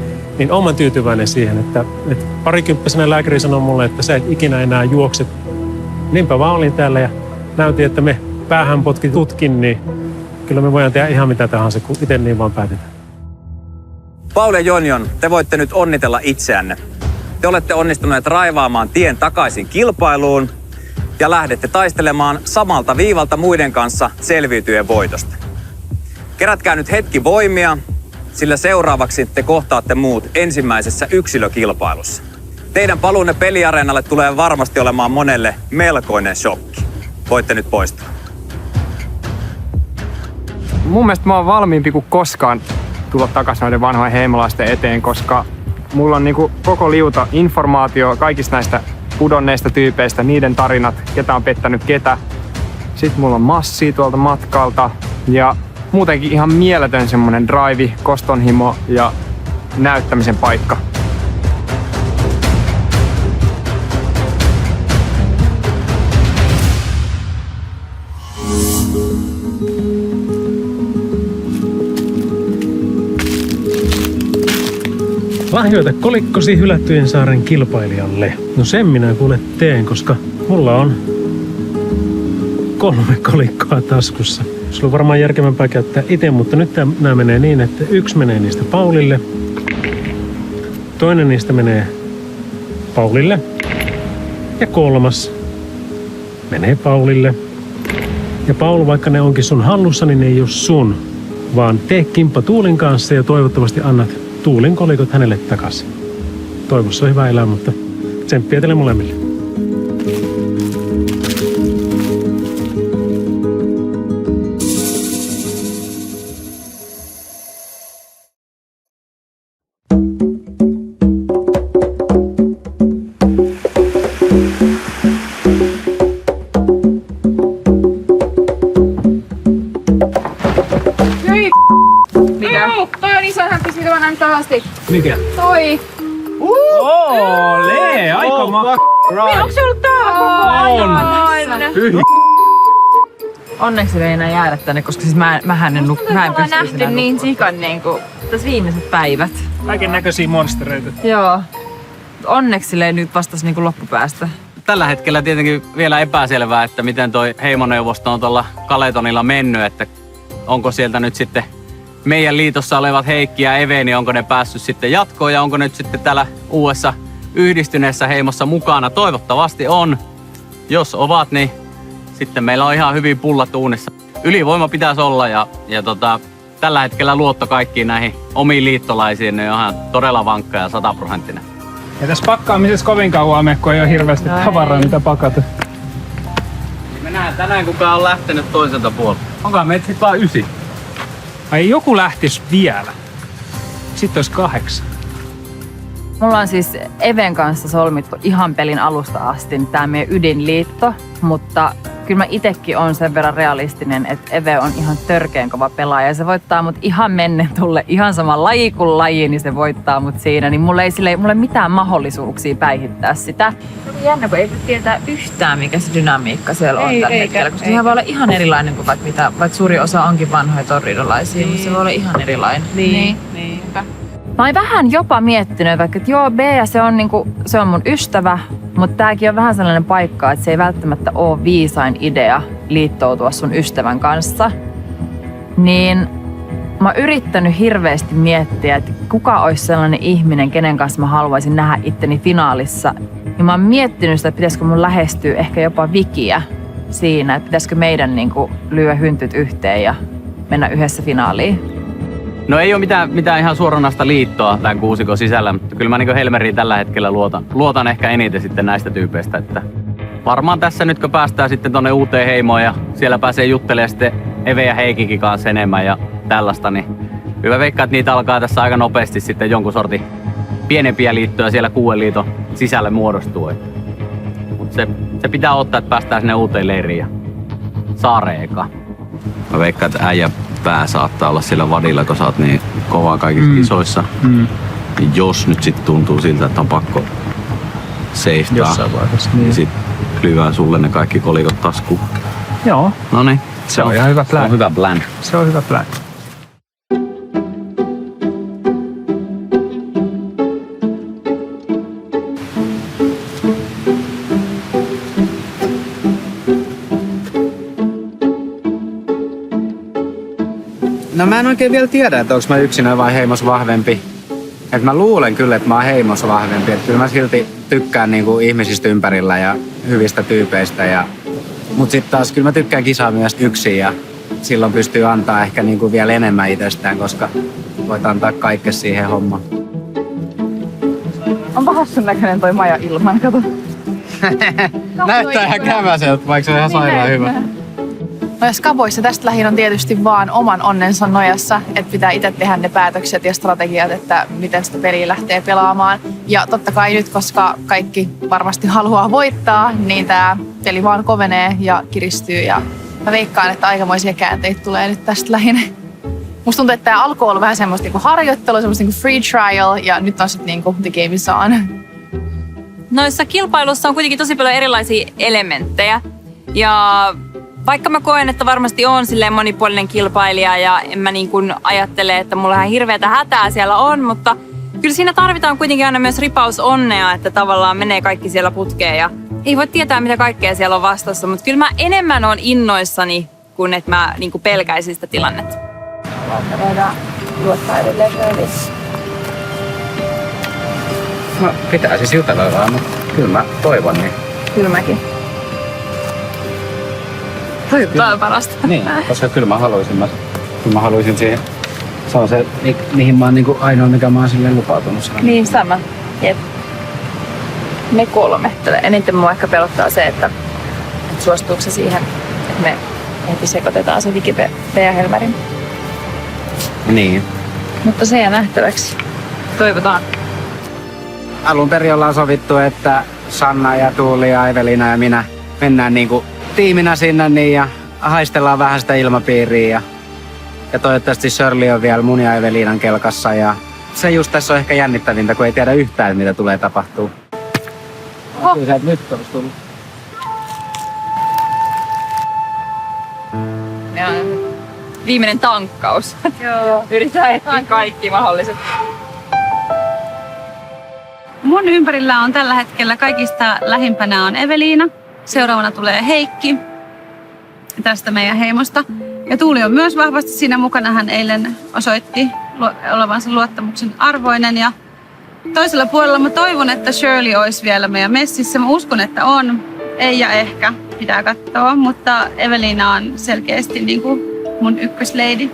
olen tyytyväinen siihen, että parikymppisenä lääkäri sanoi mulle, että sä et ikinä enää juokse. Niinpä vaan olin täällä ja näytin, että me päähän potki tutkin, niin kyllä me voidaan tehdä ihan mitä tahansa, kun itse niin vaan päätetään. Paul ja Jonion, te voitte nyt onnitella itseänne. Te olette onnistuneet raivaamaan tien takaisin kilpailuun ja lähdette taistelemaan samalta viivalta muiden kanssa selviytyjen voitosta. Kerätkää nyt hetki voimia, sillä seuraavaksi te kohtaatte muut ensimmäisessä yksilökilpailussa. Teidän paluunne peliareenalle tulee varmasti olemaan monelle melkoinen shokki. Voitte nyt poistua. mun mielestä mä oon valmiimpi kuin koskaan tulla takaisin noiden vanhojen heimolaisten eteen, koska mulla on niinku koko liuta informaatio kaikista näistä pudonneista tyypeistä, niiden tarinat, ketä on pettänyt ketä. Sitten mulla on massia tuolta matkalta ja muutenkin ihan mieletön semmonen drive, kostonhimo ja näyttämisen paikka. Lahjoita kolikkosi hylättyjen saaren kilpailijalle. No sen minä kuule teen, koska mulla on 3 kolikkoa taskussa. Sulla on varmaan järkevämpää käyttää itse, mutta nyt nämä menee niin, että 1 menee niistä Paulille. Toinen niistä menee Paulille. Ja 3 menee Paulille. Ja Paul, vaikka ne onkin sun hallussa, niin ne ei ole sun. Vaan tee kimppa Tuulin kanssa ja toivottavasti annat Tuulin kolikot hänelle takaisin. Toivossa on hyvä elää, mutta tsemppiä teille molemmille. Toi on iso häppis, mitä mä näin tähän asti. Mikä? Toi. Ole, aika Onko se ollut täällä koko ajan? Onneksi me ei enää jäädä tänne, koska siis mähän en Me ollaan nähty niin sikan niinku tässä viimeiset päivät. Kaiken näköisiä monstereita. Joo. Onneksi nyt vastasi niinku loppupäästä. Tällä hetkellä tietenkin vielä epäselvää, että miten toi heimoneuvosto on tuolla Kaletonilla mennyt, että onko sieltä nyt sitten meidän liitossa olevat Heikki ja Eveni, onko ne päässyt sitten jatkoon ja onko ne nyt sitten täällä uudessa yhdistyneessä heimossa mukana. Toivottavasti on. Jos ovat, niin sitten meillä on ihan hyvin pullat uunissa. Ylivoima pitäisi olla ja tällä hetkellä luotto kaikkiin näihin omiin liittolaisiin ne on ihan todella vankka ja 100%. Ja tässä pakkaamisessa kovin kauan me, kun ei ole hirveästi tavaraa, mitä pakata. Me nähdään tänään, kuka on lähtenyt toiselta puolelta. Onkohan meitä sitten vaan 9? Ai joku lähtis vielä. Sitten olisi 8. Mulla on siis Even kanssa solmittu ihan pelin alusta asti tää meidän ydinliitto, mutta kyllä mä itekin on sen verran realistinen, että Eve on ihan törkeän kova pelaaja ja se voittaa mut ihan mennen tulle ihan sama laji kuin laji, niin se voittaa mut siinä, niin mulla ei mitään mahdollisuuksia päihittää sitä. Se on jännä, kun ei tietää yhtään, mikä se dynamiikka siellä on tällä hetkellä, koska sehän voi olla ihan erilainen kuin vaikka suuri osa onkin vanhoja torridolaisia, mutta se voi olla ihan erilainen. Niinpä. Mä oon vähän jopa miettinyt, vaikka että joo, Bea, se on mun ystävä, mutta tääkin on vähän sellainen paikka, että se ei välttämättä ole viisain idea liittoutua sun ystävän kanssa. Niin mä oon yrittänyt hirveästi miettiä, että kuka olisi sellainen ihminen, kenen kanssa mä haluaisin nähdä itteni finaalissa. Ja mä oon miettinyt sitä, että pitäisikö mun lähestyä ehkä jopa Vikiä siinä, että pitäisikö meidän lyödä hyntyt yhteen ja mennä yhdessä finaaliin. No ei ole mitään ihan suoranaista liittoa tämän kuusikon sisällä, mutta kyllä mä niin Helmeriin tällä hetkellä luotan ehkä eniten sitten näistä tyypeistä. Että varmaan tässä nyt kun päästään sitten tonne uuteen heimoon ja siellä pääsee juttelemaan sitten Eve ja Heikikin kanssa enemmän ja tällaista, niin hyvä veikkaa, että niitä alkaa tässä aika nopeasti sitten jonkun sortin pienempiä liittoja siellä 6 liiton sisälle muodostuu. Mutta se pitää ottaa, että päästään sinne uuteen leiriin ja saareen eka. Mä veikkaan, että äijä pää saattaa olla siellä vadilla, kun sä oot niin kovaa kaikissa kisoissa. Niin jos nyt sit tuntuu siltä, että on pakko seistaa, jossain vaiheessa, niin sit klyvää sulle ne kaikki kolikot taskuun. Joo. Noniin. Se on ihan hyvä plan. Se on hyvä plan. Se on hyvä plan. No mä en oikein vielä tiedä, että onko mä yksinään vai heimos vahvempi. Et mä luulen kyllä, että mä oon heimos vahvempi. Et kyllä mä silti tykkään niinku ihmisistä ympärillä ja hyvistä tyypeistä. Mut sit taas kyllä mä tykkään kisaa myös yksin ja silloin pystyy antaa ehkä niinku vielä enemmän itsestään, koska voit antaa kaikkea siihen hommaan. Onpa hassun näköinen toi maja ilman, kato. Näyttää ihan kämäseltä, vaikka se on ihan sairaan hyvä. No skaboissa tästä lähin on tietysti vaan oman onnensa nojassa, että pitää itse tehdä ne päätökset ja strategiat, että miten sitä peliä lähtee pelaamaan. Ja totta kai nyt, koska kaikki varmasti haluaa voittaa, niin tämä peli vaan kovenee ja kiristyy. Ja mä veikkaan, että aikamoisia käänteitä tulee nyt tästä lähinnä. Musta tuntuu, että tämä alku on ollut vähän semmoista niinku harjoittelua, semmoista niinku free trial ja nyt on sitten niinku the game is on. Noissa kilpailussa on kuitenkin tosi paljon erilaisia elementtejä. Ja vaikka mä koen, että varmasti on silleen monipuolinen kilpailija ja en mä niin kuin ajattele, että mulla ihan hirveätä hätää siellä on, mutta kyllä siinä tarvitaan kuitenkin aina myös ripaus onnea, että tavallaan menee kaikki siellä putkeen ja ei voi tietää, mitä kaikkea siellä on vastassa, mutta kyllä mä enemmän on innoissani, kuin että mä niin kuin pelkäisin sitä tilannetta. Me voidaan luottaa edelleen Shirleyyn. No pitää siis jutella vaan, mutta kyllä mä toivon niin. Kyllä mäkin. Toivottavasti on parasta. Niin, koska kyllä mä haluaisin siihen. Se on se, mihin mä oon niinku ainoa, mikä mä oon silleen lupautunut. Niin sama. Jep. Me 3. Eniten mua ehkä pelottaa se, että suostuuko se siihen, että me heti sekoitetaan se Viki ja Helmerin. Niin. Mutta se jää nähtäväksi. Toivotaan. Alun perin ollaan sovittu, että Sanna ja Tuuli ja Evelina ja minä mennään niinku tiiminä sinne niin ja haistellaan vähän sitä ilmapiiriä. Ja toivottavasti Shirley on vielä mun ja Evelinan kelkassa. Ja se just tässä on ehkä jännittävintä, kun ei tiedä yhtään, mitä tulee tapahtuu. Kyllä sä et nyt olisi tullut. Viimeinen tankkaus. Joo. Yritetään etsiä kaikki mahdolliset. Mun ympärillä on tällä hetkellä kaikista lähimpänä on Eveliina. Seuraavana tulee Heikki tästä meidän heimosta. Ja Tuuli on myös vahvasti siinä mukana. Hän eilen osoitti olevansa luottamuksen arvoinen. Ja toisella puolella mä toivon, että Shirley olisi vielä meidän messissä. Mä uskon, että on. Ei ja ehkä. Pitää katsoa. Mutta Eveliina on selkeästi niin kuin mun ykkösleidi.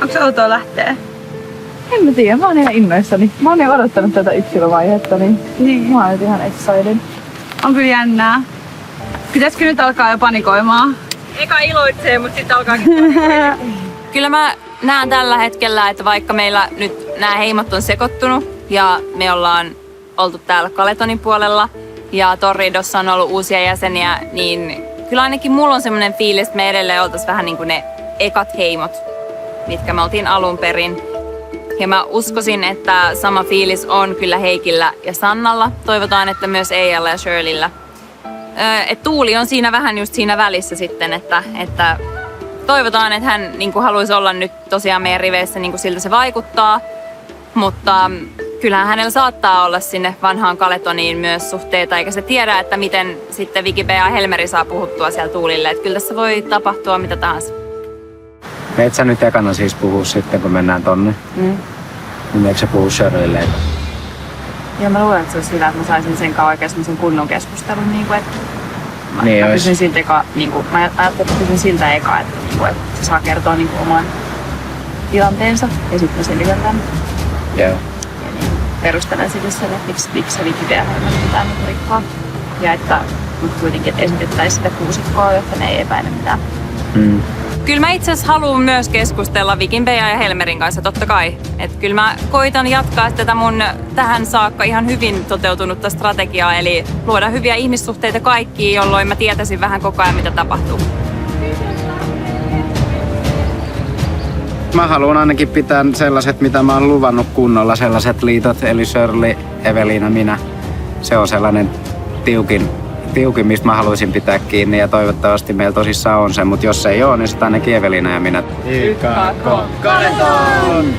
Onko se outoa lähteä? En mä tiedä, mä oon ihan innoissani. Mä oon jo odottanut tätä yksilövaihetta, niin mä oon nyt ihan excited. On kyllä jännää. Pitäisikö nyt alkaa jo panikoimaan? Eka iloitsee, mutta sitten alkaakin Kyllä mä näen tällä hetkellä, että vaikka meillä nyt nämä heimot on sekoittunut ja me ollaan oltu täällä Kaletonin puolella ja Torridossa on ollut uusia jäseniä, niin kyllä ainakin mulla on semmoinen fiilis, että me edelleen oltaisiin vähän niin kuin ne ekat heimot, mitkä me oltiin alun perin. Ja mä uskoisin, että sama fiilis on kyllä Heikillä ja Sannalla. Toivotaan, että myös Eijalla ja Shirleyllä. Et Tuuli on siinä vähän just siinä välissä sitten, että toivotaan, että hän niin kuin haluaisi olla nyt tosiaan meidän riveissä, niin kuin siltä se vaikuttaa. Mutta kyllähän hänellä saattaa olla sinne vanhaan Kaletoniin myös suhteita, eikä se tiedä, että miten sitten Viki ja Helmeri saa puhuttua siellä Tuulille. Että kyllä tässä voi tapahtua mitä tahansa. Et sä nyt ekana siis puhuu sitten, kun mennään tonne? Niin eikö sä puhu Shirleylle? Ja mä luulen, että se olisi hyvä, että mä saisin sen kanssa oikeasti sen kunnon keskustelun. Niin kuin, että mä kysyn siltä eka, niin kuin, mä ajattelin, että kysyn siltä eka, että, niin kuin, että se saa kertoa niin kuin, oman tilanteensa ja sitten mä selitän tämän. Joo. Ja niin, perustelen sitten sen, että miksi se Viki ja Helmeri pitää nyt rikkoa. Ja että kuitenkin että esitettäisiin sitä kuusikkoa, jotta ne ei epäile mitään. Kyllä mä itse asiassa haluan myös keskustella Vikin ja Helmerin kanssa, totta kai. Että kyllä mä koitan jatkaa tätä mun tähän saakka ihan hyvin toteutunutta strategiaa, eli luoda hyviä ihmissuhteita kaikkiin, jolloin mä tietäisin vähän koko ajan, mitä tapahtuu. Mä haluan ainakin pitää sellaiset, mitä mä oon luvannut kunnolla, sellaiset liitot, eli Shirley, Evelina, minä. Se on sellainen tiukin, mistä mä haluaisin pitää kiinni ja toivottavasti meillä tosissaan on se, mutta jos ei ole, niin sitten ainakin Evelina ja minä. Kaleton!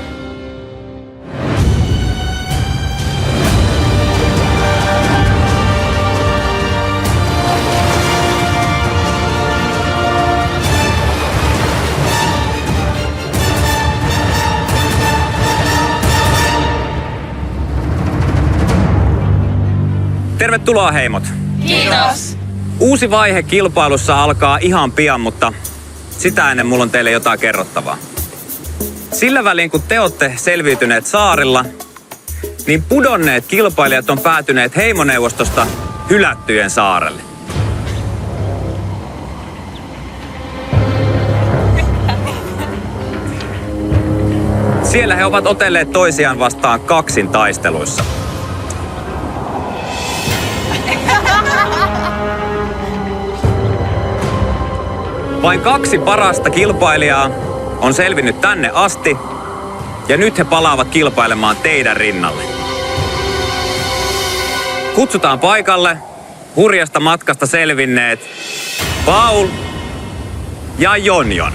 Tervetuloa heimot! Kiitos! Uusi vaihe kilpailussa alkaa ihan pian, mutta sitä ennen mulla on teille jotain kerrottavaa. Sillä välin kun te olette selviytyneet saarilla, niin pudonneet kilpailijat on päätyneet heimoneuvostosta hylättyjen saarelle. Siellä he ovat otelleet toisiaan vastaan kaksin taisteluissa. Vain 2 parasta kilpailijaa on selvinnyt tänne asti ja nyt he palaavat kilpailemaan teidän rinnalle. Kutsutaan paikalle hurjasta matkasta selvinneet Paul ja Jonjon.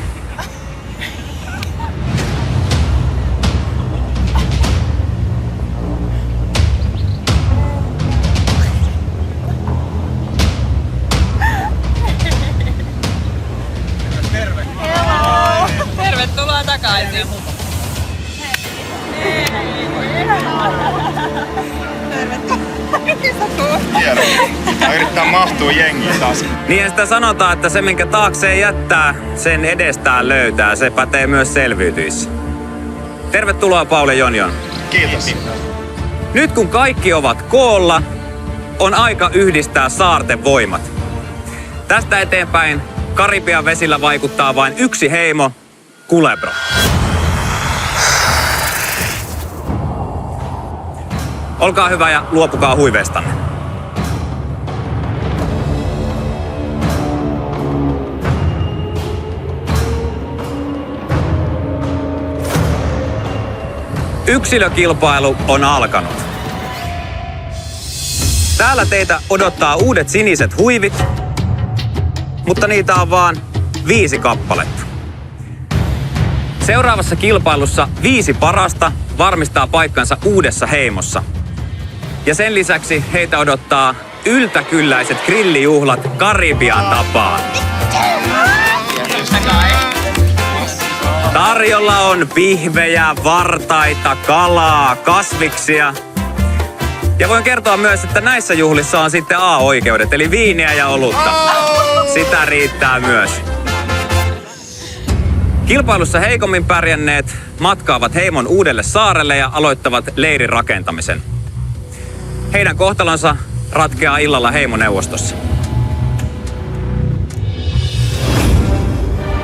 Tervetuloa takaisin. Yrittää mahtua jengiin taas. Niin sitä sanotaan, että se minkä taakseen jättää, sen edestään löytää. Se pätee myös selviytyissä. Tervetuloa Paul ja Jonjon. Kiitos. Nyt kun kaikki ovat koolla, on aika yhdistää saarten voimat. Tästä eteenpäin Karibian vesillä vaikuttaa vain yksi heimo, Culebro. Olkaa hyvä ja luopukaa huiveistanne. Yksilökilpailu on alkanut. Täällä teitä odottaa uudet siniset huivit, mutta niitä on vaan 5 kappaletta. Seuraavassa kilpailussa 5 parasta varmistaa paikkansa uudessa heimossa. Ja sen lisäksi heitä odottaa yltäkylläiset grillijuhlat Karibian tapaan. Tarjolla on pihvejä, vartaita, kalaa, kasviksia. Ja voin kertoa myös, että näissä juhlissa on sitten A-oikeudet, eli viiniä ja olutta. Sitä riittää myös. Kilpailussa heikommin pärjänneet matkaavat heimon uudelle saarelle ja aloittavat leirin rakentamisen. Heidän kohtalonsa ratkeaa illalla heimoneuvostossa.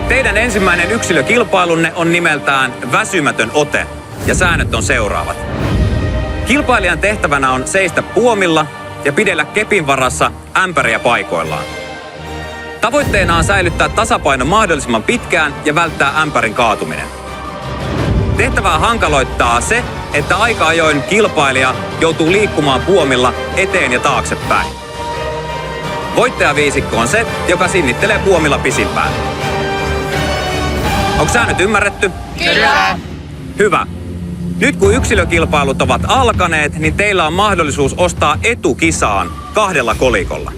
Teidän ensimmäinen yksilökilpailunne on nimeltään Väsymätön ote ja säännöt on seuraavat. Kilpailijan tehtävänä on seistä puomilla ja pidellä kepin varassa ämpäriä paikoillaan. Tavoitteena on säilyttää tasapaino mahdollisimman pitkään ja välttää ämpärin kaatuminen. Tehtävää hankaloittaa se, että aika ajoin kilpailija joutuu liikkumaan puomilla eteen ja taaksepäin. Voittajaviisikko on se, joka sinnittelee puomilla pisimpään. Onko säännöt ymmärretty? Kyllä. Hyvä. Nyt kun yksilökilpailut ovat alkaneet, niin teillä on mahdollisuus ostaa etu kisaan 2 kolikolla.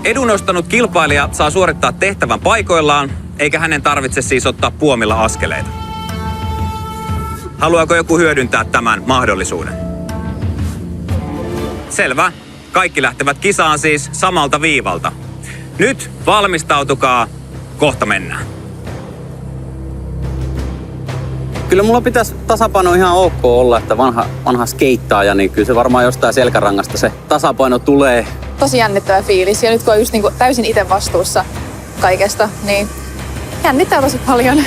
Edun ostanut kilpailija saa suorittaa tehtävän paikoillaan, eikä hänen tarvitse siis ottaa puomilla askeleita. Haluaako joku hyödyntää tämän mahdollisuuden? Selvä. Kaikki lähtevät kisaan siis samalta viivalta. Nyt valmistautukaa, kohta mennään. Kyllä mulla pitäisi tasapaino ihan ok olla, että vanha skeittaaja, niin kyllä se varmaan jostain selkärangasta se tasapaino tulee. Tosi jännittävä fiilis ja nyt kun on just niinku täysin itse vastuussa kaikesta, niin jännittää tosi paljon.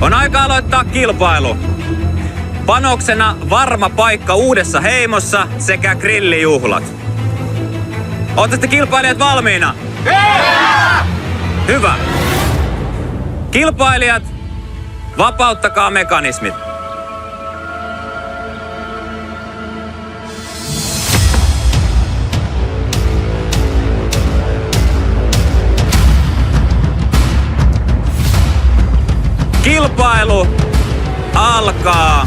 On aika aloittaa kilpailu. Panoksena varma paikka uudessa heimossa sekä grillijuhlat. Ootte kilpailijat valmiina? Hyvä. Kilpailijat, vapauttakaa mekanismit. Kilpailu alkaa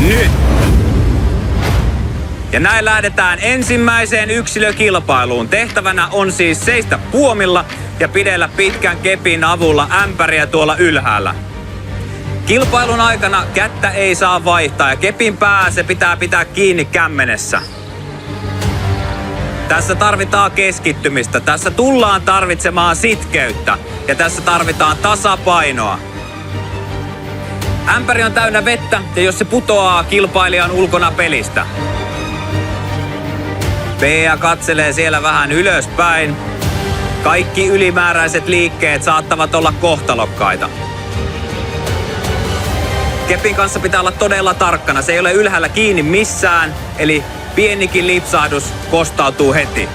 nyt. Ja näin lähdetään ensimmäiseen yksilökilpailuun. Tehtävänä on siis seistä puomilla ja pidellä pitkän kepin avulla ämpäriä tuolla ylhäällä. Kilpailun aikana kättä ei saa vaihtaa ja kepin pää se pitää pitää kiinni kämmenessä. Tässä tarvitaan keskittymistä. Tässä tullaan tarvitsemaan sitkeyttä ja tässä tarvitaan tasapainoa. Ämpäri on täynnä vettä ja jos se putoaa, kilpailija on ulkona pelistä. Bea katselee siellä vähän ylöspäin. Kaikki ylimääräiset liikkeet saattavat olla kohtalokkaita. Kepin kanssa pitää olla todella tarkkana. Se ei ole ylhäällä kiinni missään, eli pienikin lipsahdus kostautuu heti.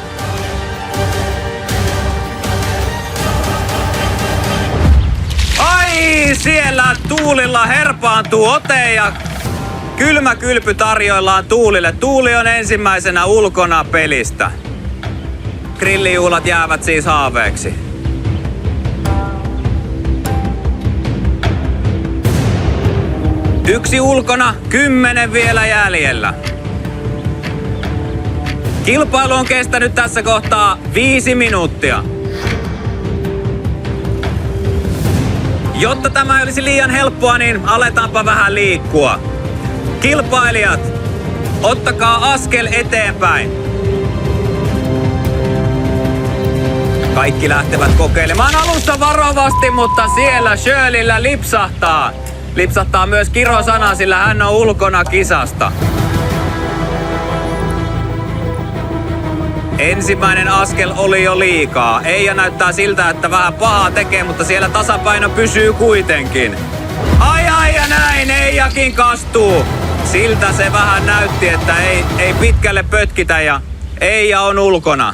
Ai, siellä Tuulilla herpaantuu ote ja kylmä kylpy tarjoillaan Tuulille. Tuuli on ensimmäisenä ulkona pelistä. Grillijuhlat jäävät siis haaveeksi. Yksi ulkona, 10 vielä jäljellä. Kilpailu on kestänyt tässä kohtaa 5 minuuttia. Jotta tämä ei olisi liian helppoa, niin aletaanpa vähän liikkua. Kilpailijat, ottakaa askel eteenpäin. Kaikki lähtevät kokeilemaan alussa varovasti, mutta siellä Shirleyllä lipsahtaa. Lipsahtaa myös kirosana, sillä hän on ulkona kisasta. Ensimmäinen askel oli jo liikaa. Eija näyttää siltä, että vähän pahaa tekee, mutta siellä tasapaino pysyy kuitenkin. Ai ja näin, Eijakin kastuu. Siltä se vähän näytti, että ei pitkälle pötkitä ja Eija on ulkona.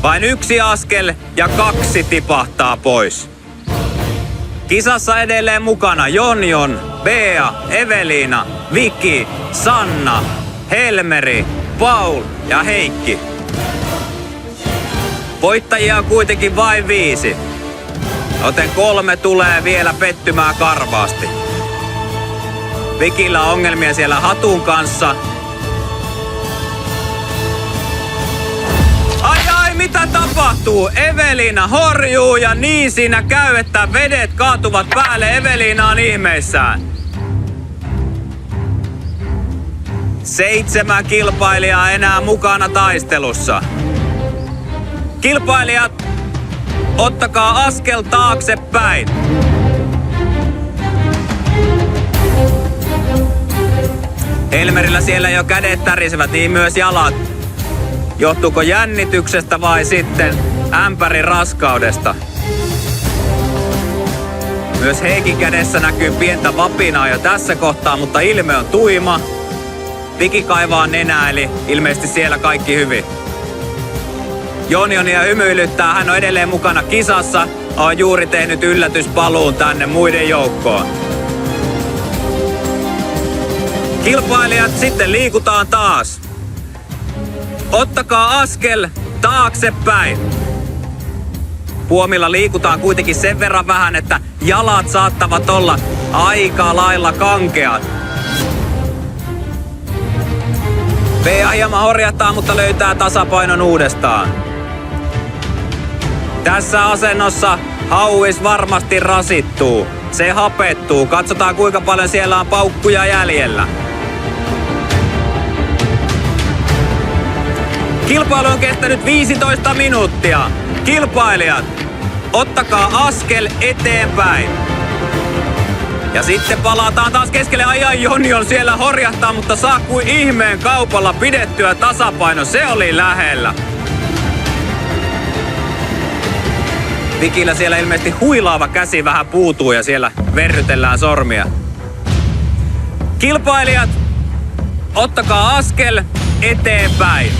Vain 1 askel ja 2 tipahtaa pois. Kisassa edelleen mukana Jonjon, Bea, Eveliina, Viki, Sanna, Helmeri, Paul ja Heikki. Voittajia on kuitenkin vain 5, joten 3 tulee vielä pettymään karvaasti. Vikillä on ongelmia siellä hatun kanssa. Ai, mitä tapahtuu? Eveliina horjuu ja niin siinä käy, että vedet kaatuvat päälle. Eveliina on ihmeissään. 7 kilpailijaa enää mukana taistelussa. Kilpailijat, ottakaa askel taaksepäin. Helmerillä siellä jo kädet tärisevät, niin myös jalat. Johtuuko jännityksestä vai sitten ämpärin raskaudesta? Myös Heikin kädessä näkyy pientä vapinaa jo tässä kohtaa, mutta ilme on tuima. Viki kaivaa nenää, eli ilmeisesti siellä kaikki hyvin. Jonjonia hymyilyttää, hän on edelleen mukana kisassa. On juuri tehnyt yllätyspaluun tänne muiden joukkoon. Kilpailijat, sitten liikutaan taas. Ottakaa askel taaksepäin. Puomilla liikutaan kuitenkin sen verran vähän, että jalat saattavat olla aika lailla kankeat. Bea hieman horjahtaa, mutta löytää tasapainon uudestaan. Tässä asennossa hauis varmasti rasittuu. Se hapettuu. Katsotaan kuinka paljon siellä on paukkuja jäljellä. Kilpailu on kestänyt 15 minuuttia. Kilpailijat, ottakaa askel eteenpäin. Ja sitten palataan taas keskelle. Ai, Jonjon siellä horjahtaa, mutta saa kuin ihmeen kaupalla pidettyä tasapaino. Se oli lähellä. Vikillä siellä ilmeisesti huilaava käsi vähän puutuu ja siellä verrytellään sormia. Kilpailijat, ottakaa askel eteenpäin.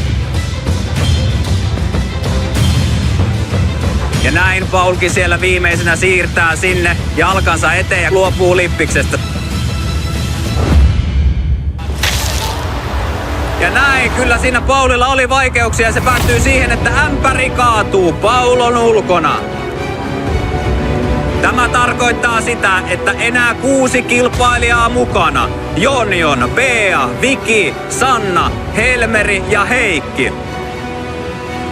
Ja näin Paulkin siellä viimeisenä siirtää sinne jalkansa eteen ja luopuu lippiksestä. Ja näin, kyllä siinä Paulilla oli vaikeuksia ja se päättyy siihen, että ämpäri kaatuu. Paul on ulkona. Tämä tarkoittaa sitä, että enää 6 kilpailijaa mukana. Jonjon, Bea, Viki, Sanna, Helmeri ja Heikki.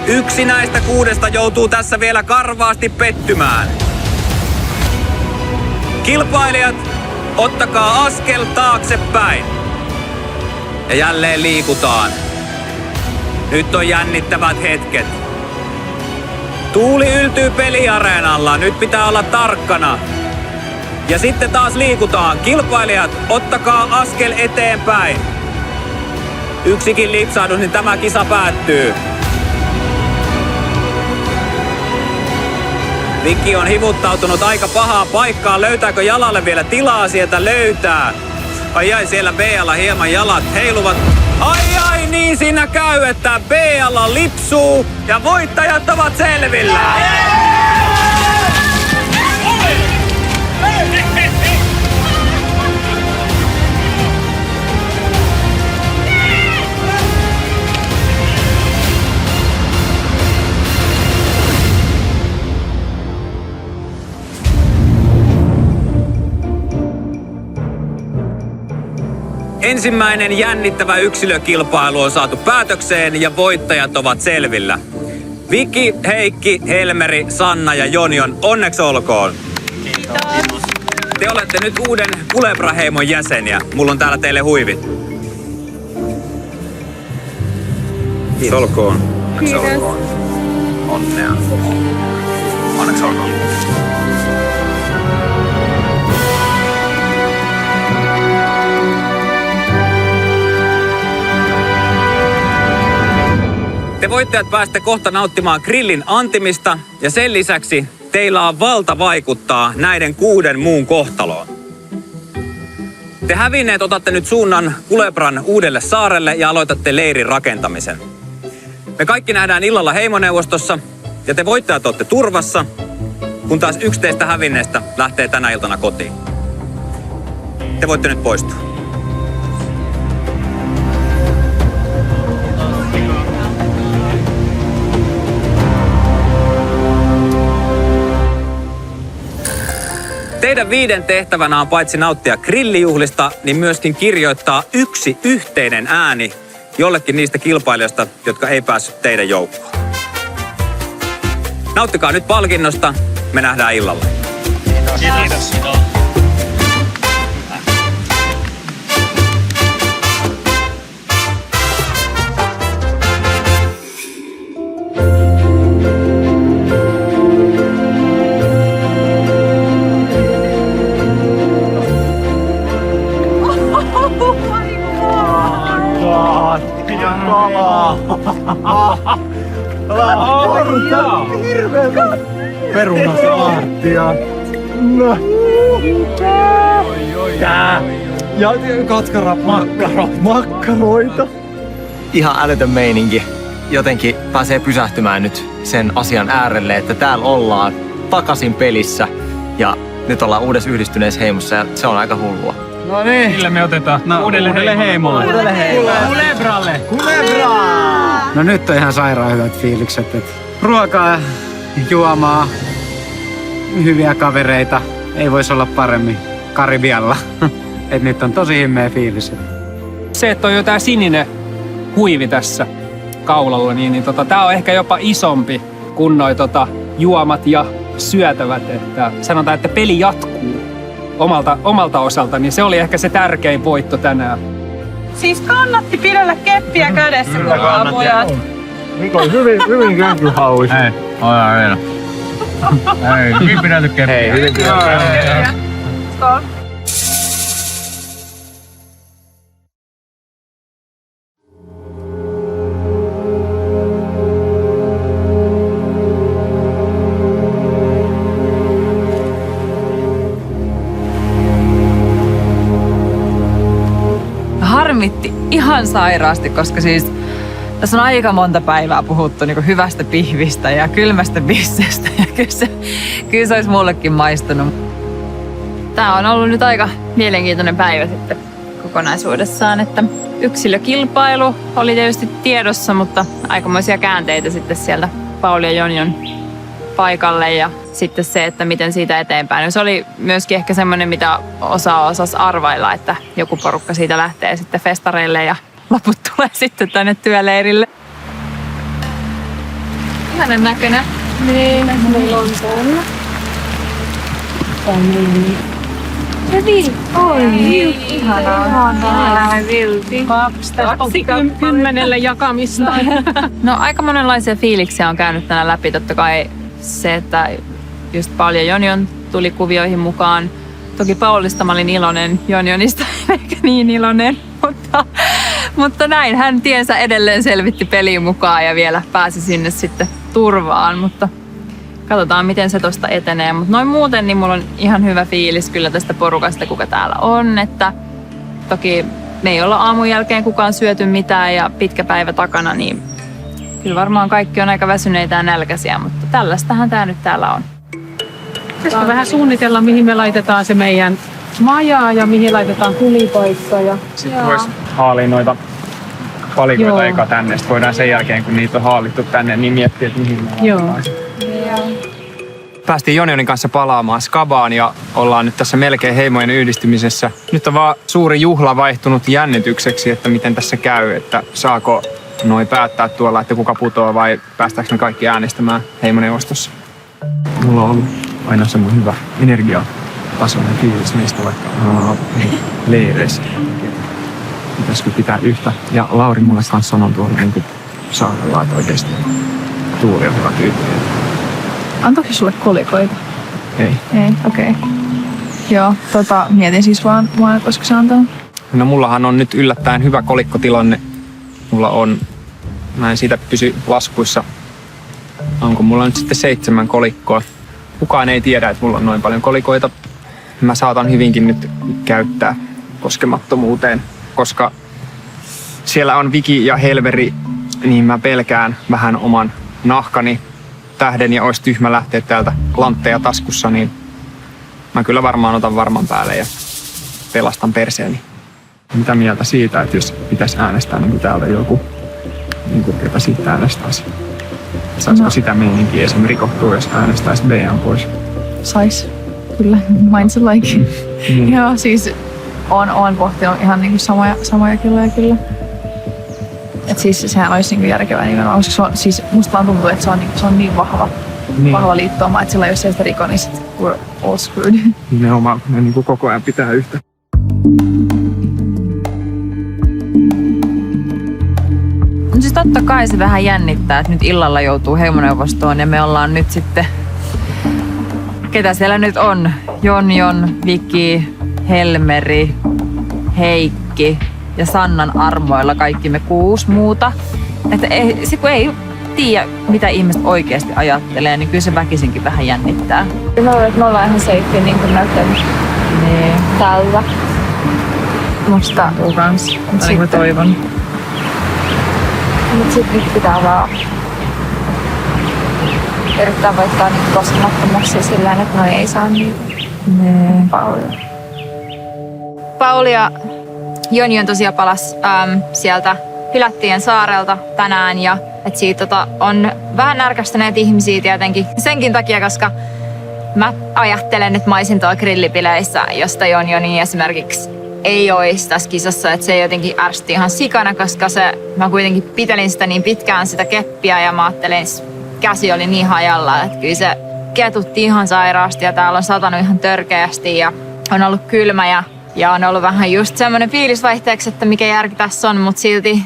1 näistä 6 joutuu tässä vielä karvaasti pettymään. Kilpailijat, ottakaa askel taaksepäin. Ja jälleen liikutaan. Nyt on jännittävät hetket. Tuuli yltyy peliareenalla. Nyt pitää olla tarkkana. Ja sitten taas liikutaan. Kilpailijat, ottakaa askel eteenpäin. Yksikin lipsahdus, niin tämä kisa päättyy. Vicky on hivuttautunut aika pahaan paikkaan. Löytääkö jalalle vielä tilaa? Sieltä löytää. Ai siellä Bealla hieman jalat heiluvat. Ai niin siinä käy, että Bealla lipsuu ja voittajat ovat selvillä. Ensimmäinen jännittävä yksilökilpailu on saatu päätökseen ja voittajat ovat selvillä. Viki, Heikki, Helmeri, Sanna ja Jonion, onneksi olkoon. Kiitos. Te olette nyt uuden Kulebra-heimon jäseniä. Mulla on täällä teille huivit. Kiitos olkoon. Onneksi olkoon. Onnea. Onneksi olkoon. Te voittajat pääsette kohta nauttimaan grillin antimista ja sen lisäksi teillä on valta vaikuttaa näiden 6 muun kohtaloon. Te hävinneet otatte nyt suunnan Kulebran uudelle saarelle ja aloitatte leirin rakentamisen. Me kaikki nähdään illalla heimoneuvostossa ja te voittajat olette turvassa, kun taas yksi teistä hävinneestä lähtee tänä iltana kotiin. Te voitte nyt poistua. Teidän 5 tehtävänä on paitsi nauttia grillijuhlista, niin myöskin kirjoittaa yksi yhteinen ääni jollekin niistä kilpailijoista, jotka ei päässyt teidän joukkoon. Nauttikaa nyt palkinnosta. Me nähdään illalla. Kiitos. Perunasaartia. Ja makkaroita. Ihan älytön meininki. Jotenkin pääsee pysähtymään nyt sen asian äärelle, että täällä ollaan takaisin pelissä. Ja nyt ollaan uudessa yhdistyneessä heimossa ja se on aika hullua. No niin. Millä me otetaan? Uudelle heimolle. Kulebralle. No nyt on ihan sairaan hyvät fiilikset. Et ruokaa, juomaa, hyviä kavereita. Ei voisi olla paremmin Karibialla. Et nyt on tosi himmeä fiilis. Se, että on jo tää sininen huivi tässä kaulalla, niin tää on ehkä jopa isompi kuin noi juomat ja syötävät. Että sanotaan, että peli jatkuu omalta osalta, niin se oli ehkä se tärkein voitto tänään. Siis kannatti pidellä keppiä kädessä, kun aamujat. Mikko oli hyvin känkyhauis. Hei, ojaa Reino. Hei, hyvin pidäty keppiä. Hei, hyvin pidäty. Harmitti ihan sairaasti, koska siis tässä on aika monta päivää puhuttu niin kuin hyvästä pihvistä ja kylmästä bissestä ja kyllä se olisi mullekin maistunut. Tämä on ollut nyt aika mielenkiintoinen päivä sitten kokonaisuudessaan, että yksilökilpailu oli tietysti tiedossa, mutta aikamoisia käänteitä sitten sieltä Pauli ja Jonion paikalle ja sitten se, että miten siitä eteenpäin. Se oli myöskin ehkä semmoinen, mitä osasi arvailla, että joku porukka siitä lähtee sitten festareille ja loput tulee sitten tänne työleirille. Ihanen näköinen. Niin, meillä on tuolla. Oi, ihanaa. Vilti. 20 jakamista. No aika monenlaisia fiiliksiä on käynyt tänään läpi. Totta kai se, että just paljon Jonion tuli kuvioihin mukaan. Toki Paulista mä olin iloinen, Jonjonista ehkä niin iloinen, mutta näin hän tiensä edelleen selvitti peliin mukaan ja vielä pääsi sinne sitten turvaan, mutta katsotaan miten se tosta etenee. Mutta noin muuten niin mulla on ihan hyvä fiilis kyllä tästä porukasta, kuka täällä on, että toki me ei olla aamun jälkeen kukaan syöty mitään ja pitkä päivä takana, niin kyllä varmaan kaikki on aika väsyneitä ja nälkäisiä, mutta tällaistähän tää nyt täällä on. Pitäisikö vähän suunnitella, mihin me laitetaan se meidän maja ja mihin laitetaan tulipaikka. Ja... Sitten voisi haalia noita palikoita eka tänne. Sitten voidaan sen jälkeen, kun niitä on haalittu tänne, niin miettiä, että mihin me laitetaan. Päästiin Jonjonin kanssa palaamaan Skabaan ja ollaan nyt tässä melkein heimojen yhdistymisessä. Nyt on vaan suuri juhla vaihtunut jännitykseksi, että miten tässä käy, että saako noi päättää tuolla, että kuka putoaa vai päästäänkö me kaikki äänestämään heimoneuvostossa. Mulla on ollut aina semmoinen hyvä energiatasoinen fiilis meistä, vaikka leireissä. Pitäisikö pitää yhtä? Ja Lauri mulle kanssa sanoi tuolla niin saarella, että oikeasti Tuuli on hyvä tyyppi. Antoiko sulle kolikoita? Ei. Ei, okei. Okay. Joo, mietin siis vaan koska se antaa. No mullahan on nyt yllättäen hyvä kolikkotilanne. Mulla on, mä en siitä pysy laskuissa. Onko mulla nyt sitten 7 kolikkoa? Kukaan ei tiedä, että mulla on noin paljon kolikoita. Mä saatan hyvinkin nyt käyttää koskemattomuuteen, koska siellä on Viki ja Helveri, niin mä pelkään vähän oman nahkani tähden ja olisi tyhmä lähteä täältä lantteja taskussa, niin mä kyllä varmaan otan varman päälle ja pelastan perseeni. Mitä mieltä siitä, että jos pitäisi äänestää niin kuin täältä joku, niin kuin ketä siitä äänestäisi? Saisiko sitä meininkiä esimerkiksi rikottua, jos äänestäisi BM pois? Sais, kyllä. Mine's like. Joo, siis on pohtinut ihan niinku samoja kyllä. Et siis sehän olisi niinku järkevää nimenomaan, koska se on, siis musta vaan tuntuu, että se on niin vahva liittooma, että sillä jos ei sitä riko, niin sit we're all screwed. Nimenomaan, kun ne niinku koko ajan pitää yhtä. No siis totta kai se vähän jännittää, että nyt illalla joutuu heimoneuvostoon ja me ollaan nyt sitten, ketä siellä nyt on? Jonjon, Viki, Helmeri, Heikki ja Sannan armoilla kaikki me 6 muuta. Että kun ei tiedä, mitä ihmiset oikeasti ajattelee, niin kyllä se väkisinkin vähän jännittää. Me ollaan ihan safe niin kuin näyttänyt tältä. Musta kans. Niin kuin toivon. Mut sit nyt pitää vaan yrittää voittaa niitä koskemattomuuksia sillä että noi ei saa niitä. Pauli ja Jonjon tosiaan palas sieltä hylättien saarelta tänään ja että siitä on vähän närkästyneet ihmisiä tietenkin senkin takia, koska mä ajattelen, että mä olisin tuolla grillipileissä, josta Jonjoni esimerkiksi ei olisi tässä kisassa, että se jotenkin ärsytti ihan sikana, koska mä kuitenkin pitelin sitä niin pitkään sitä keppiä ja mä ajattelin, käsi oli niin hajalla, että kyllä se ketutti ihan sairaasti ja täällä on satanut ihan törkeästi ja on ollut kylmä ja on ollut vähän just semmoinen fiilis vaihteeksi, että mikä järki tässä on, mutta silti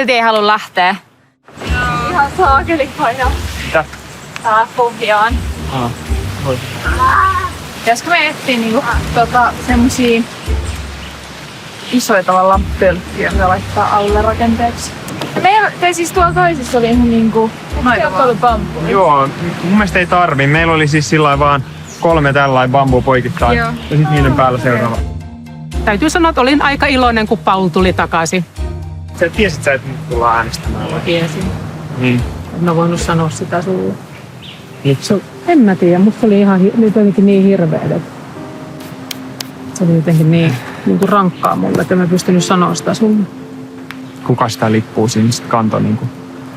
ei halua lähteä. Ihan saakeli painaa. Mitä? Pohjaan. Pitäisikö me etsiä niinku, semmosia isoja tavallaan pölkkyjä, mitä laittaa alle rakenteeksi? Tai siis tuolla toisessa oli ihan niinku, noita oli bambuja. Joo, mun mielestä ei tarvi. Meillä oli siis sillä vaan 3 tällainen bambua poikittain. Joo. Ja sitten niiden päällä seuraava. Täytyy sanoa, että olin aika iloinen, kun Paul tuli takaisin. Sä tiesit sä, että nyt tullaan äänestämään vai? Tiesin. Niin. En mä voinut sanoa sitä sulle. En mä tiedä, musta oli ihan jotenkin niin hirveä. Se oli jotenkin niin kuin rankkaa mulle, että mä pystynyt sanoa sitä sulle. Kuka sitä lippua siinä sitten kantoi niinku?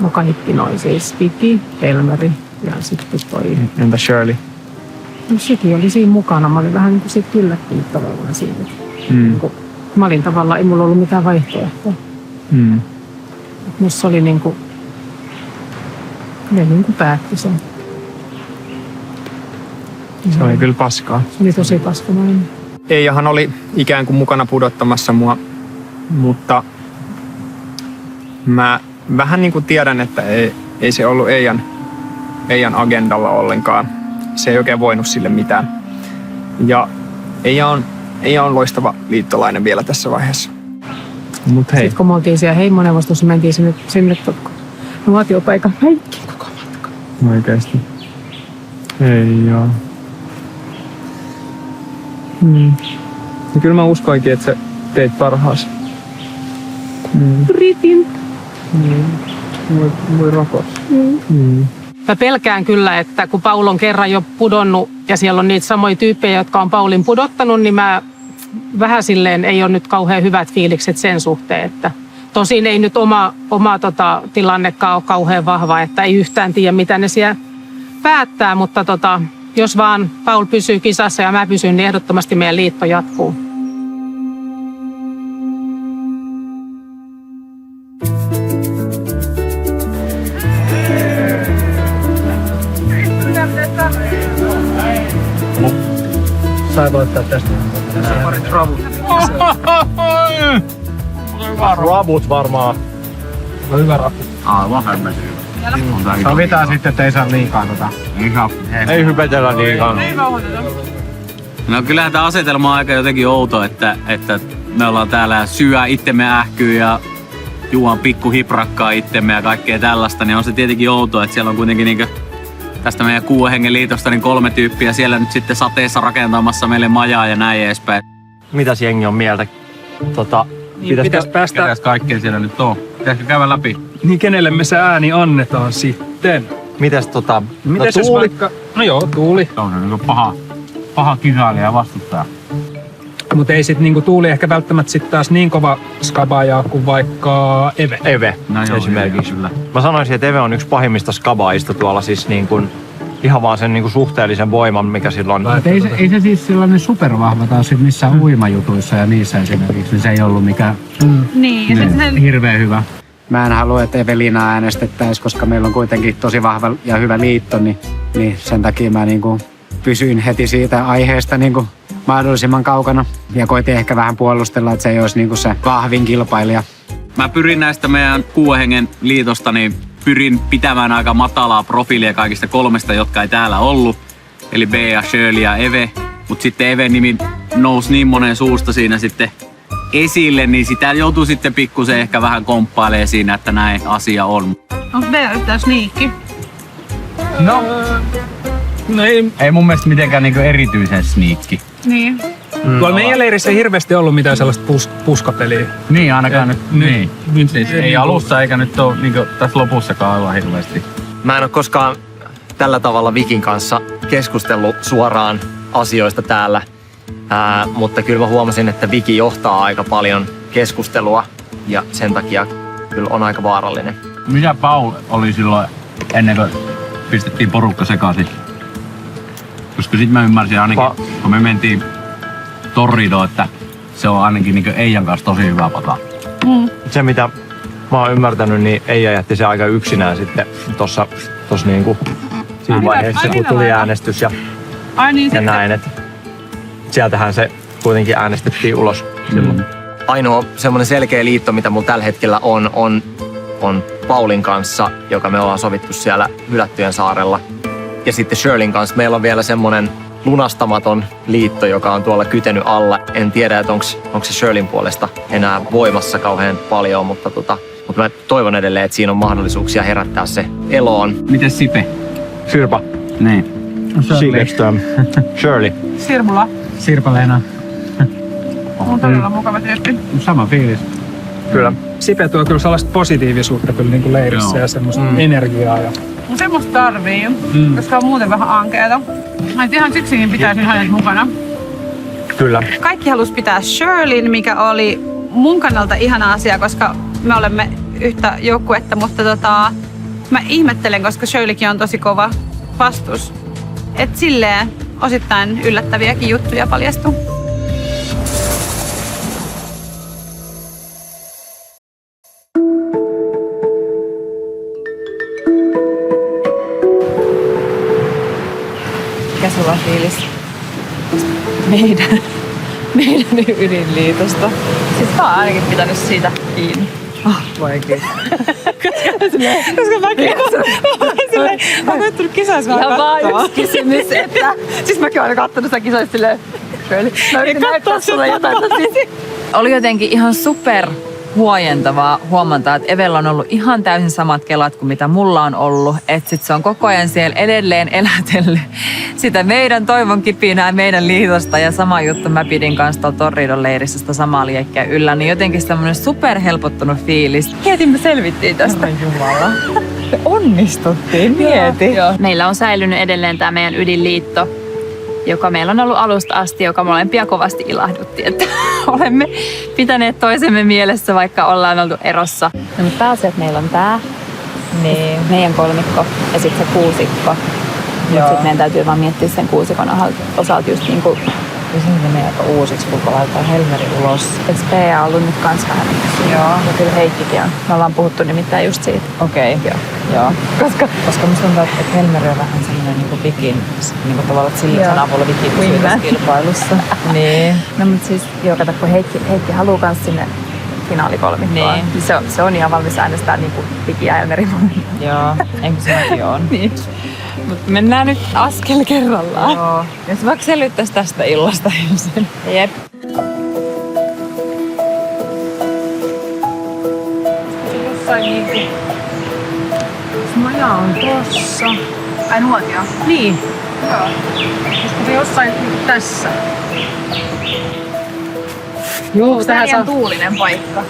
No kaikki noin siis. Viki, Helmeri ja sitten toi. Entä Shirley? No sekin oli siinä mukana. Mä olin vähän niin kuin siitä yllättynyt tavallaan siitä. Mä olin tavallaan, ei mulla ollut mitään vaihtoehtoa. Musta oli niinku, ne niinku päätti sen. Se oli kyllä paskaa. Se oli tosi paskamainen. Eijahan oli ikään kuin mukana pudottamassa mua, mutta mä vähän niin kuin tiedän, että ei se ollut Eijan agendalla ollenkaan. Se ei oikein voinut sille mitään. Ja Ei ole loistava liittolainen vielä tässä vaiheessa. Mut hei. Sitten kun me oltiin siellä heimoneuvostossa, mentiin sinne nuotiopaikan kaikki koko matka. Oikeesti. Ei joo. Ja kyllä mä uskoinkin, että sä teit parhaasi. Yritin. Voi rakas. Mä pelkään kyllä, että kun Paul on kerran jo pudonnut ja siellä on niitä samoja tyyppejä, jotka on Paulin pudottanut, niin mä vähän silleen ei ole nyt kauhean hyvät fiilikset sen suhteen, että tosin ei nyt oma tilannekaan ole kauhean vahva, että ei yhtään tiedä mitä ne siellä päättää, mutta jos vaan Paul pysyy kisassa ja mä pysyn, niin ehdottomasti meidän liitto jatkuu. Sai voittaa tästä. Tässä on parit ravut. Rabut varmaan. On hyvä rapu. Aivan hämmentyy. Sovitaan sitten, että ei saa liikaa Ei hypetellä liikaa. No kyllähän tämä asetelma on aika jotenkin outo, että me ollaan täällä syö itsemme ähkyyn ja juon pikku hiprakkaa itsemme ja kaikkea tällaista, niin on se tietenkin outoa, että siellä on kuitenkin niinkö tästä meidän 6 hengen liitosta niin 3 tyyppiä siellä nyt sitten sateessa rakentamassa meille majaa ja näin edespäin. Mitäs jengi on mieltä? Pitäis päästä... Mitäs kaikkea siellä nyt on? Pitäisikö käydä läpi? Niin kenelle me se ääni annetaan sitten? Mitäs Mites jos vaikka... No joo, Tuuli. Se on se niinku paha kisailija ja vastustaja. Mutta ei sit niinku Tuuli ehkä välttämättä sit taas niin kova skabajaa kuin vaikka Eve. Eve esimerkiksi. Mä sanoisin, että Eve on yksi pahimmista skabaista tuolla siis niin kuin ihan vaan sen niin kuin suhteellisen voiman, mikä silloin... Ei se siis sellainen supervahva taas missään uimajutuissa ja niissä esimerkiksi, niin se ei ollut mikään hirveän hyvä. Mä en halua, että Evelinaa äänestettäisiin, koska meillä on kuitenkin tosi vahva ja hyvä liitto, niin sen takia mä niinku pysyin heti siitä aiheesta niinku mahdollisimman kaukana ja koitin ehkä vähän puolustella, että se ei olisi niinku se vahvin kilpailija. Mä pyrin näistä meidän 6 hengen liitosta, niin pyrin pitämään aika matalaa profiilia kaikista 3, jotka ei täällä ollut. Eli Bea, Shirley ja Eve. Mutta sitten Even nimi nousi niin monen suusta siinä sitten esille, niin sitä joutuu sitten pikkusen ehkä vähän komppailemaan siinä, että näin asia on. Onko Bea yhtään sniikki? No ei mun mielestä mitenkään niinku erityisen sniikki. Niin. Tuolla meidän leirissä ei hirveästi ollut mitään sellaista puskapeliä. Niin, ainakaan nyt. Niin. Siis ei alussa eikä nyt ole niin tässä lopussakaan aivan hirveästi. Mä en ole koskaan tällä tavalla Vikin kanssa keskustellut suoraan asioista täällä, mutta kyllä mä huomasin, että Viki johtaa aika paljon keskustelua ja sen takia kyllä on aika vaarallinen. Mitä Paul oli silloin ennen kuin pistettiin porukka sekaisin? Koska sit mä ymmärsin ainakin, kun me mentiin Torridoon, että se on ainakin niin Eijan kanssa tosi hyvä pata. Se mitä mä oon ymmärtänyt, niin Eija jätti se aika yksinään sitten tossa niinku siinä vaiheessa, kun tuli äänestys ja näin. Et sieltähän se kuitenkin äänestettiin ulos silloin. Ainoa semmoinen selkeä liitto, mitä mulla tällä hetkellä on Paulin kanssa, joka me ollaan sovittu siellä Hylättyjen saarella. Ja sitten Shirleyn kanssa meillä on vielä semmoinen lunastamaton liitto, joka on tuolla kyteny alla. En tiedä, että onko se Shirleyn puolesta enää voimassa kauhean paljon, mutta mä toivon edelleen, että siinä on mahdollisuuksia herättää se eloon. Miten Sipe? Sirpa. Niin. Shirley. Sirmula. Sirpa-Leena. On todella mukava tyyppi. Sama fiilis. Kyllä. Sipe tuo kyllä sellaista positiivisuutta kyllä niin kuin leirissä ja semmoista energiaa. Ja... No semmoista tarvii, koska on muuten vähän ankeeta. Ihan syksyihin pitäisi hänet mukana. Kyllä. Kaikki halusi pitää Shirleyn, mikä oli mun kannalta ihana asia, koska me olemme yhtä joukkuetta, mutta mä ihmettelen, koska Shirleykin on tosi kova vastus. Et silleen osittain yllättäviäkin juttuja paljastuu. Mikä sulla on fiilis meidän ydinliitosta? Siis mä oon ainakin pitänyt siitä kiinni. Voi kyllä. Koska mäkin olen koittanut kisaissa vähän ihan vaan yksi kysymys, että... Siis mäkin olen kattonut sitä kisoista silleen... Shirley. Mä yritin näyttää sulle jotain tosi. Oli jotenkin ihan super huojentavaa huomata, että Evellä on ollut ihan täysin samat kelat kuin mitä mulla on ollut. Että sit se on koko ajan siellä edelleen elätellyt sitä meidän toivon kipinää meidän liitosta. Ja sama juttu mä pidin kanssa tuolla Torridon leirissä sitä samaa liekkiä yllä. Niin jotenkin semmoinen superhelpottunut fiilis. Mietin, me selvittiin tästä. Jumala. Me onnistuttiin, mieti. Joo. Meillä on säilynyt edelleen tämä meidän ydinliitto, joka meillä on ollut alusta asti, joka molempia kovasti ilahdutti, että olemme pitäneet toisemme mielessä, vaikka ollaan oltu erossa. No, mutta pääasia, että meillä on tää, niin. Meidän kolmikko ja sitten se kuusikko. Mutta sitten meidän täytyy vaan miettiä sen kuusikon osalta just niinku... Ja siinä menee aika uusiksi, kun laittaa Helmeri ulos. Eikö PA ollut nyt kans vähän niin? Joo. Ja kyllä Heikkikin on. Me ollaan puhuttu nimittäin just siitä. Okei. Joo. Koska musta tuntuu, että Helmeri on vähän semmoinen niinku vikin, niinku tavallaan, että sillä sen avulla vikin pysyy tässä kilpailussa. Niin. No mut siis, kato, kun Heikki haluu kans sinne finaalikolmikkoon. Niin. Se on ihan valmis äänestää niinku Viki ja Helmeri. Joo, eikö se mäkin on? Niin. Mutta mennään nyt askel kerrallaan. Joo. Jos vaikka selvittäisi tästä illasta ensin. Jep. Jossain niinku... Maja on tossa. Ai nuotio? Niin. Joo. Koska se jossain tässä. Joo, tähän saa... tuulinen paikka.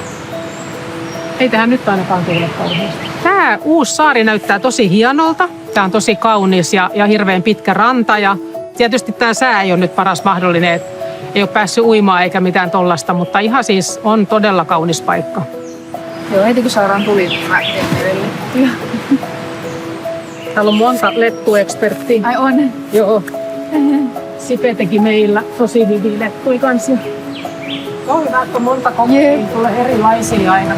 Ei tähän nyt ainakaan tuule kauheasti. Tämä uusi saari näyttää tosi hienolta. Tämä on tosi kaunis ja hirveän pitkä ranta. Ja tietysti tämä sää ei ole nyt paras mahdollinen. Ei ole päässyt uimaan eikä mitään tollasta, mutta ihan siis on todella kaunis paikka. Joo, heti kun saadaan tuli, niin mä teen. Täällä on monta lettueksperttiä. Ai on? Joo. Sipe teki meillä tosi hyviä lettuja kanssa. On hyvä, että on monta kokkeja, tulee erilaisia aina.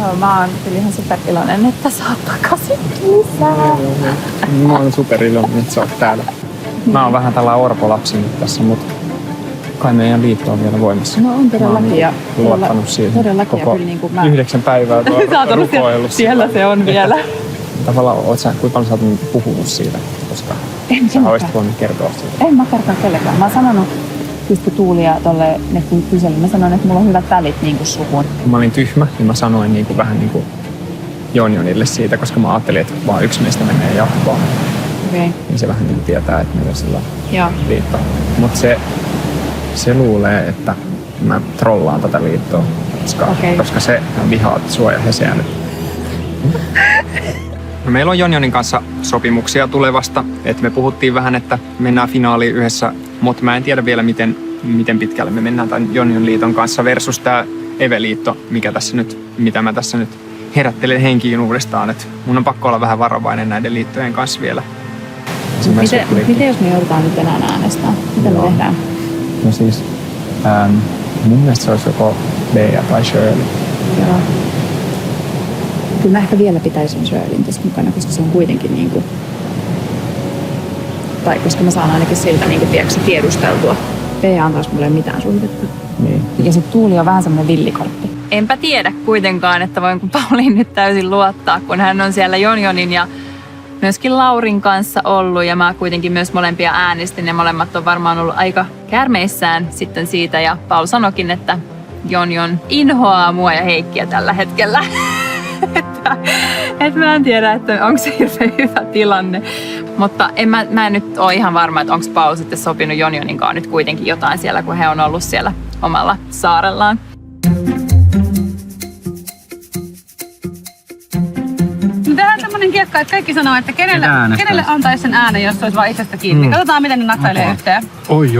Joo, mä oon kyllä ihan superiloinen, että saat takaisin lisää. Mä oon superiloinen, että sä oot täällä. Mä oon vähän tällainen orpolapsi nyt tässä, mutta kai meidän liitto on vielä voimassa. No on todellakin. Ja luottanut siihen todellakin, koko kyllä niin kuin mä... 9 päivää rukoillut. Siellä se on vielä. Tavallaan kuinka paljon sä oot puhunut siitä, koska sä olisit voinut kertoa siitä? En mä kertaa kellekään. Mä oon sanonut just kun Tuulia tolle ne kyseli, mä sanoin, että mulla on hyvät välit niin kuin suhun. Kun mä olin tyhmä, niin mä sanoin niin kuin vähän niin kuin Jonjonille siitä, koska mä ajattelin, että vaan yksi meistä menee jatkoon. Okay. Niin se vähän niin kuin tietää, että meillä on sillä liitto. Mutta se luulee, että mä trollaan tätä liittoa, koska se vihaa sua ja Heseä nyt. Meillä on Jonjonin kanssa sopimuksia tulevasta. Et me puhuttiin vähän, että mennään finaaliin yhdessä, mutta mä en tiedä vielä, miten pitkälle me mennään tämän Jonjon liiton kanssa versus tämä Eve-liitto, mitä mä tässä nyt herättelen henkiin uudestaan. Et mun on pakko olla vähän varovainen näiden liittojen kanssa vielä. Miten jos me joudutaan nyt enää äänestämään? Mitä me tehdään? No siis, mun mielestä se olisi joko Bea tai Shirley. Joo. Kyllä mä ehkä vielä pitäisin Shirleyn tässä mukana, koska se on kuitenkin niinku... Tai koska mä saan ainakin siltä niinku tiedusteltua. Bea antaisi mulle mitään suhdetta. Niin. Ja sit Tuuli on vähän semmonen villikorppi. Enpä tiedä kuitenkaan, että voinko Pauliin nyt täysin luottaa, kun hän on siellä Jonjonin ja myöskin Laurin kanssa ollut. Ja mä kuitenkin myös molempia äänestin ja molemmat on varmaan ollut aika kärmeissään sitten siitä. Ja Paul sanoikin, että Jonjon inhoaa mua ja Heikkiä tällä hetkellä. että mä en tiedä, että onko se hirveän hyvä tilanne. Mutta mä en nyt ole ihan varma, että onko Paul sitten sopinut Jonjoninkaan nyt kuitenkin jotain siellä, kun he on ollut siellä omalla saarellaan. Tehdään semmoinen kiekka, että kaikki sanoo, että kenelle antaisi sen äänen, jos se olisi vaan itsestä kiinni. Katsotaan, miten ne natsailee yhteen. Oi.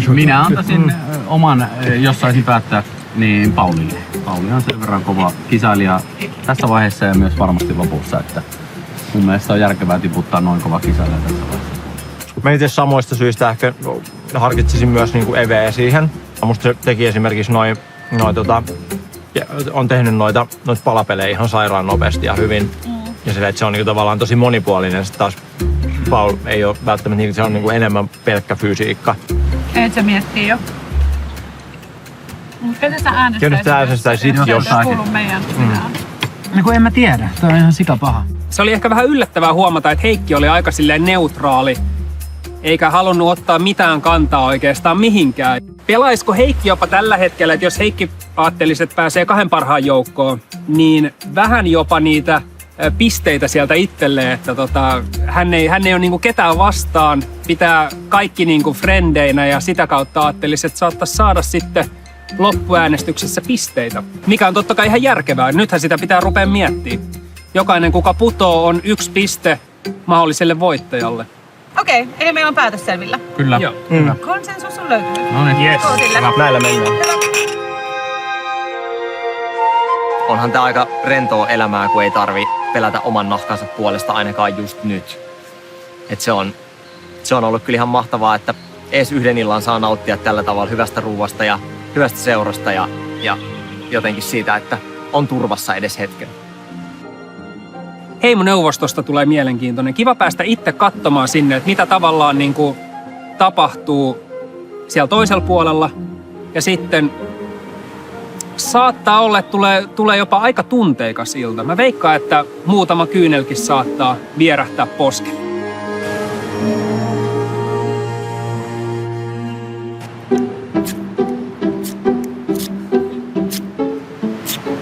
Minä antaisin oman, jos saisin päättää, niin Paulille. Pauli on sen verran kova kisailija tässä vaiheessa ja myös varmasti lopussa, että mun mielestä on järkevää tiputtaa noin kova kisailija tässä vaiheessa. Mä itse samoista syistä ehkä harkitsisin myös niinku Eveä siihen. Musta se teki esimerkiksi on tehnyt noita palapelejä ihan sairaan nopeasti ja hyvin. Ja sille, että se on niinku tavallaan tosi monipuolinen. Sitten taas Paul ei ole välttämättä niin, se on niinku enemmän pelkkä fysiikka. Et se miettii jo. Ketä sä äänestäisit? Ketä sä äänestäisit jos... kuuluu meidän. No kun en mä tiedä. Toi on ihan sikapaha. se oli ehkä vähän yllättävää huomata, että Heikki oli aika silleen neutraali, eikä halunnut ottaa mitään kantaa oikeastaan mihinkään. Pelaisiko Heikki jopa tällä hetkellä, että jos Heikki ajattelisi, että pääsee 2 parhaan joukkoon, niin vähän jopa niitä pisteitä sieltä itselleen, että hän ei ole niinku ketään vastaan, pitää kaikki niinku frendeinä ja sitä kautta ajattelisi, että saattaisi saada sitten loppuäänestyksessä pisteitä, mikä on totta kai ihan järkevää. Nythän sitä pitää rupea miettimään. Jokainen, kuka putoo, on 1 piste mahdolliselle voittajalle. Okei, eli meillä on päätös selvillä. Kyllä. Joo. Konsensus on löytynyt. No niin. Yes. Näillä mennään. Onhan tää aika rentoa elämää, kun ei tarvi pelätä oman nahkansa puolesta ainakaan just nyt. Et se on ollut kyllä ihan mahtavaa, että edes yhden illan saa nauttia tällä tavalla hyvästä ruuasta ja hyvästä seurasta ja jotenkin siitä, että on turvassa edes hetken. Heimoneuvostosta tulee mielenkiintoinen. Kiva päästä itse katsomaan sinne, että mitä tavallaan niin kuin tapahtuu siellä toisella puolella. Ja sitten saattaa olla, että tulee jopa aika tunteikas ilta. Mä veikkaan, että muutama kyynelkin saattaa vierähtää poskelle.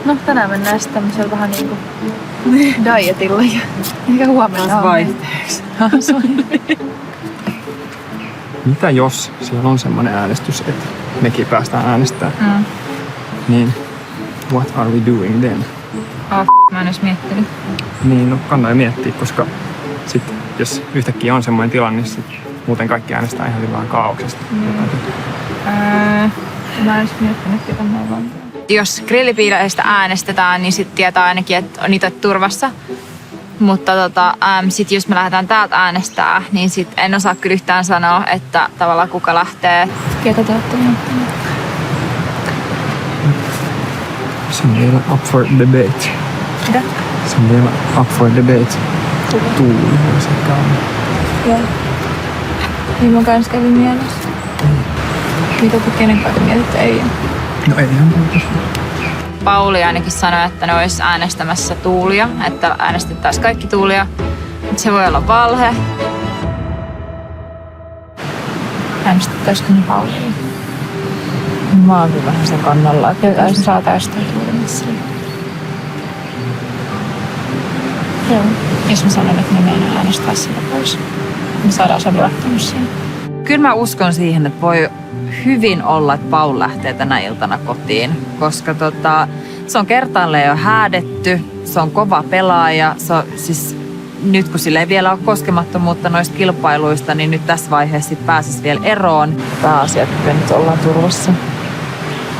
No tänään mennään sitten tämmöisellä vähän niinku dietilla ja eikä huomenna Vaihteeksi. Mitä jos siellä on semmoinen äänestys, että mekin päästään äänestämään? Niin, what are we doing then? Mä en edes miettinyt. Niin, no kannattaa miettiä, koska sit, jos yhtäkkiä on semmoinen tilanne, niin sit muuten kaikki äänestää ihan sillä kaauksesta. Mä en edes miettinyt, mitä mä oon. Jos grillipiileistä äänestetään, niin sitten tietää ainakin, että on itse turvassa. Mutta sitten jos me lähdetään täältä äänestää, niin sit en osaa kyllä yhtään sanoa, että tavallaan kuka lähtee. Ketä te ootte miettinyt? Se on vielä up for debate. Mitä? Se on vielä up for debate. Tuuli voisi ehkä olla. Joo. Niin mun kanssa kävi mielessä. Mitä te kenen kanssa mietitte? Ei. No ei ihan muuta. Pauli ainakin sanoi, että ne olisi äänestämässä Tuulia, että äänestettäisiin kaikki Tuulia. Mutta se voi olla valhe. Äänestettäisikö ne Paulia? Mä oon kyllä vähän sen kannalla, että jotain saataisiin Tuulimassa. Joo. Jos mä sanon, että me meinaan äänestää sitä pois, niin saadaan sen luottamus siihen. Kyllä mä uskon siihen, että voi hyvin olla, että Paul lähtee tänä iltana kotiin, koska se on kertaalleen jo häädetty, se on kova pelaaja, se on, siis nyt kun sillä ei vielä ole koskemattomuutta noista kilpailuista, niin nyt tässä vaiheessa sit pääsisi vielä eroon. Pääasia, että nyt ollaan turvassa.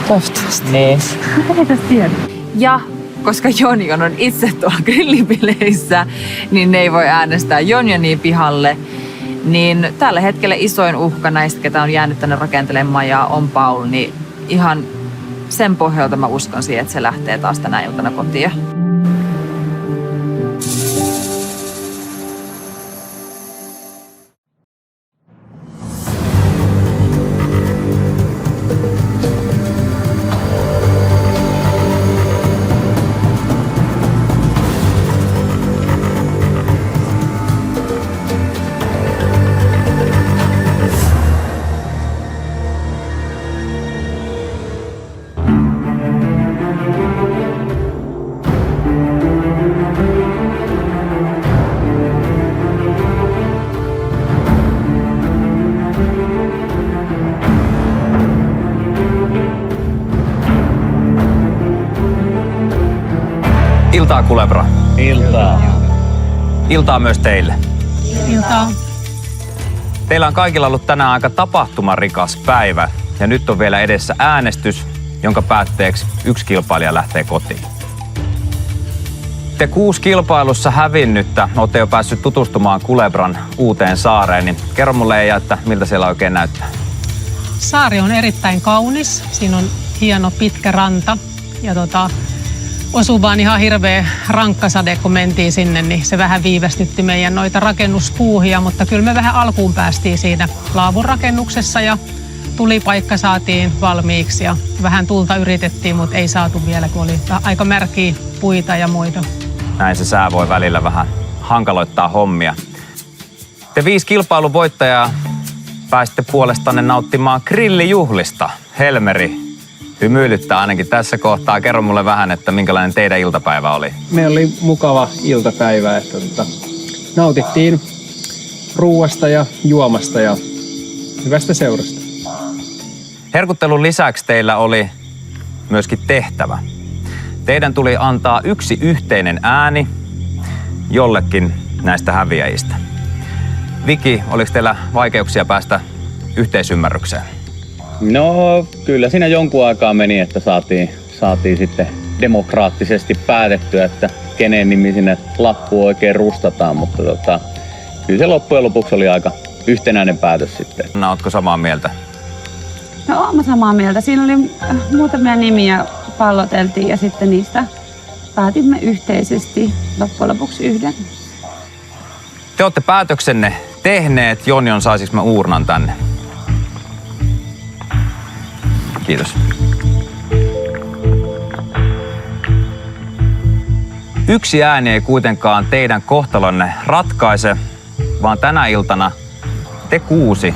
Toivottavasti. Niin. Ja koska Jonion on itse tuolla grillipileissä, niin ne ei voi äänestää Jonionia pihalle. Niin tällä hetkellä isoin uhka näistä, ketä on jäänyt tänne rakentelemaan ja on Paul, niin ihan sen pohjalta mä uskon siihen, että se lähtee taas tänä iltana kotiin. Iltaa, Kulebra. Iltaa. Iltaa myös teille. Iltaa. Teillä on kaikilla ollut tänään aika tapahtumarikas päivä ja nyt on vielä edessä äänestys, jonka päätteeksi 1 kilpailija lähtee kotiin. Te 6 kilpailussa hävinnyttä olette jo päässyt tutustumaan Kulebran uuteen saareen, niin kerro mulle Eija, että miltä siellä oikein näyttää. Saari on erittäin kaunis. Siinä on hieno pitkä ranta ja osui vaan ihan hirveä rankkasade, kun mentiin sinne, niin se vähän viivästytti meidän noita rakennuspuuhia, mutta kyllä me vähän alkuun päästiin siinä laavun rakennuksessa ja tulipaikka saatiin valmiiksi ja vähän tulta yritettiin, mutta ei saatu vielä, kun oli aika märkiä puita ja muita. Näin se sää voi välillä vähän hankaloittaa hommia. Te 5 kilpailun voittajaa pääsitte puolestanne nauttimaan grillijuhlista. Helmeri hymyilyttää ainakin tässä kohtaa. Kerro mulle vähän, että minkälainen teidän iltapäivä oli. Meillä oli mukava iltapäivä, että nautittiin ruuasta ja juomasta ja hyvästä seurasta. Herkuttelun lisäksi teillä oli myöskin tehtävä. Teidän tuli antaa yksi yhteinen ääni jollekin näistä häviäjistä. Viki, oliko teillä vaikeuksia päästä yhteisymmärrykseen? No kyllä siinä jonkun aikaa meni, että saatiin sitten demokraattisesti päätettyä, että kenen nimi sinne lappuun oikein rustataan, mutta kyllä se loppujen lopuksi oli aika yhtenäinen päätös sitten. No, ootko samaa mieltä? No oon mä samaa mieltä. Siinä oli muutamia nimiä palloteltiin ja sitten niistä päätimme yhteisesti loppujen lopuksi yhden. Te olette päätöksenne tehneet. Jonion, saisinko mä uurnan tänne? Kiitos. Yksi ääni ei kuitenkaan teidän kohtalonne ratkaise, vaan tänä iltana te 6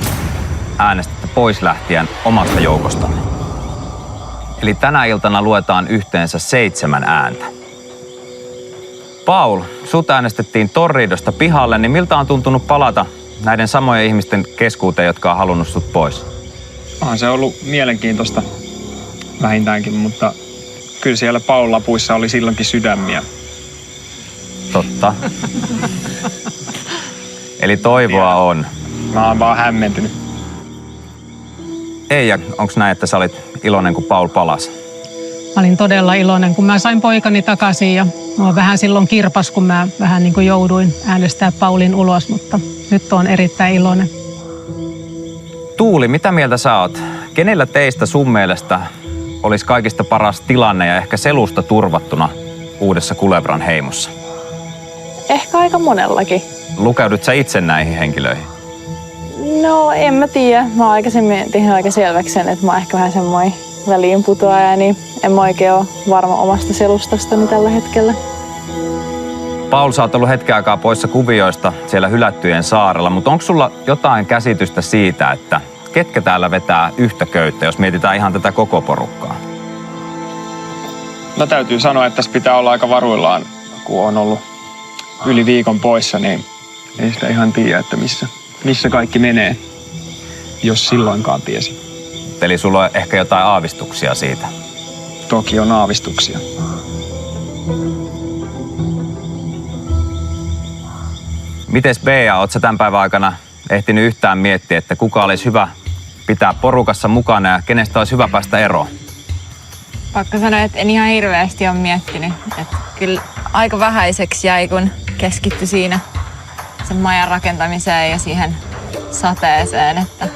äänestätte pois lähtien omasta joukostanne. Eli tänä iltana luetaan yhteensä 7 ääntä. Paul, sut äänestettiin Torriidosta pihalle, niin miltä on tuntunut palata näiden samojen ihmisten keskuuteen, jotka on halunnut sut pois? Onhan se ollut mielenkiintoista vähintäänkin, mutta kyllä siellä Paul-lapuissa oli silloinkin sydämiä. Totta. Eli toivoa on. Mä oon vaan hämmentynyt. Eija, onko näin, että sä olit iloinen, kun Paul palasi? Mä olin todella iloinen, kun mä sain poikani takaisin ja mua vähän silloin kirpas, kun mä vähän niin kuin jouduin äänestää Paulin ulos, mutta nyt on erittäin iloinen. Tuuli, mitä mieltä sä oot? Kenellä teistä sun mielestä olisi kaikista paras tilanne ja ehkä selusta turvattuna uudessa Kulebran heimossa? Ehkä aika monellakin. Lukeudut sä itse näihin henkilöihin? No en mä tiedä. Mä oon aikaisemmin tehnyt aika selväksi sen, että mä oon ehkä vähän semmoinen väliinputoaja, niin en mä oikein ole varma omasta selustastani tällä hetkellä. Paul, sä oot ollut hetken aikaa poissa kuvioista siellä hylättyjen saarella, mutta onko sulla jotain käsitystä siitä, että ketkä täällä vetää yhtä köyttä, jos mietitään ihan tätä koko porukkaa? No täytyy sanoa, että tässä pitää olla aika varuillaan, kun on ollut yli viikon poissa, niin ei sitä ihan tiedä, että missä kaikki menee, jos silloinkaan tiesi. Eli sulla on ehkä jotain aavistuksia siitä? Toki on aavistuksia. Mites Bea, oot sä tämän päivän aikana ehtinyt yhtään miettiä, että kuka olisi hyvä pitää porukassa mukana ja kenestä olisi hyvä päästä eroon? Pakko sanoa, että en ihan hirveästi ole miettinyt. Että kyllä aika vähäiseksi jäi, kun keskittyi siinä sen majan rakentamiseen ja siihen sateeseen. Että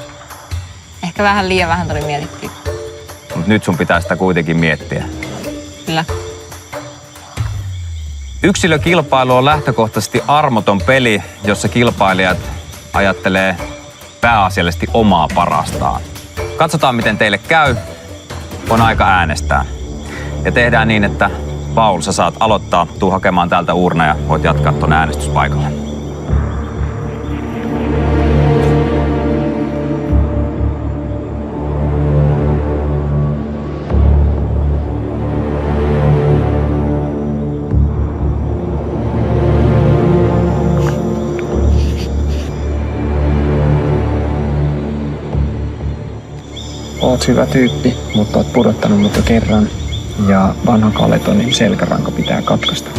ehkä vähän liian vähän tuli mietittyä. Mutta nyt sun pitää sitä kuitenkin miettiä. Kyllä. Yksilökilpailu on lähtökohtaisesti armoton peli, jossa kilpailijat ajattelee pääasiallisesti omaa parastaan. Katsotaan, miten teille käy. On aika äänestää. Ja tehdään niin, että Paul, sä saat aloittaa. Tuu hakemaan täältä uurna ja voit jatkaa tuonne äänestyspaikalle. Oot hyvä tyyppi, mutta oot pudottanut mut jo kerran. Ja vanhan Kaletonin selkäranka pitää katkaista.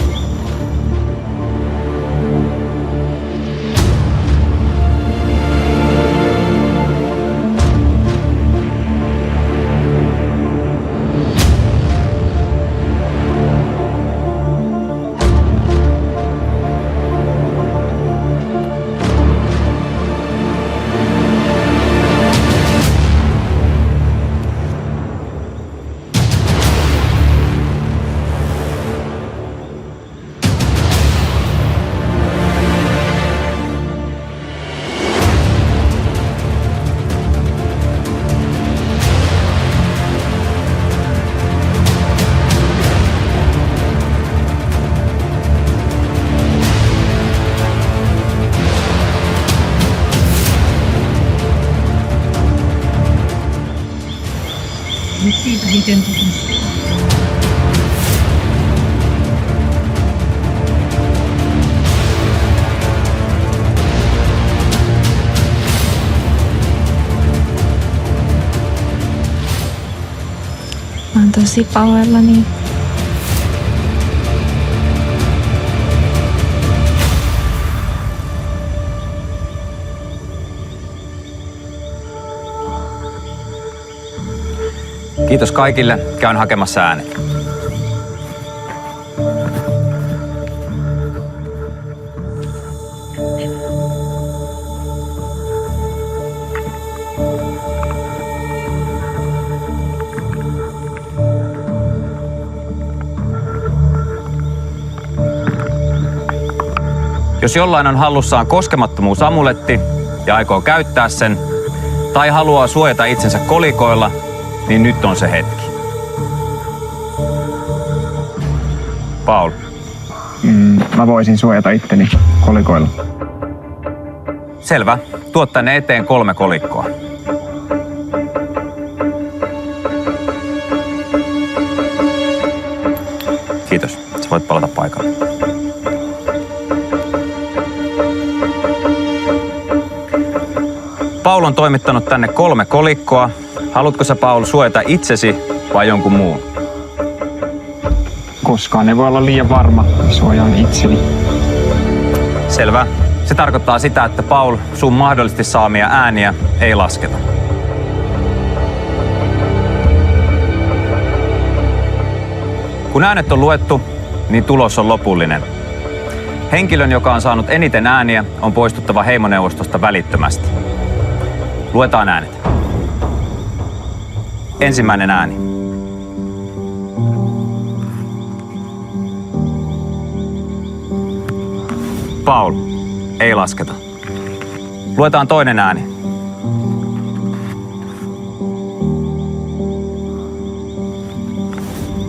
Mä oon tosi pahoillani. Kiitos kaikille. Käyn hakemassa äänet. Jos jollain on hallussaan koskemattomuusamuletti ja aikoo käyttää sen, tai haluaa suojata itsensä kolikoilla, niin nyt on se hetki. Paul. Mä voisin suojata itteni kolikoilla. Selvä. Tuo tänne eteen 3 kolikkoa. Kiitos. Sä voit palata paikalle. Paul on toimittanut tänne 3 kolikkoa. Haluatko sä, Paul, suojata itsesi vai jonkun muun? Koskaan ei voi olla liian varma. Suojaan itseni. Selvä. Se tarkoittaa sitä, että Paul, sun mahdollisesti saamia ääniä ei lasketa. Kun äänet on luettu, niin tulos on lopullinen. Henkilön, joka on saanut eniten ääniä, on poistuttava heimoneuvostosta välittömästi. Luetaan äänet. Ensimmäinen ääni. Paul. Ei lasketa. Luetaan toinen ääni.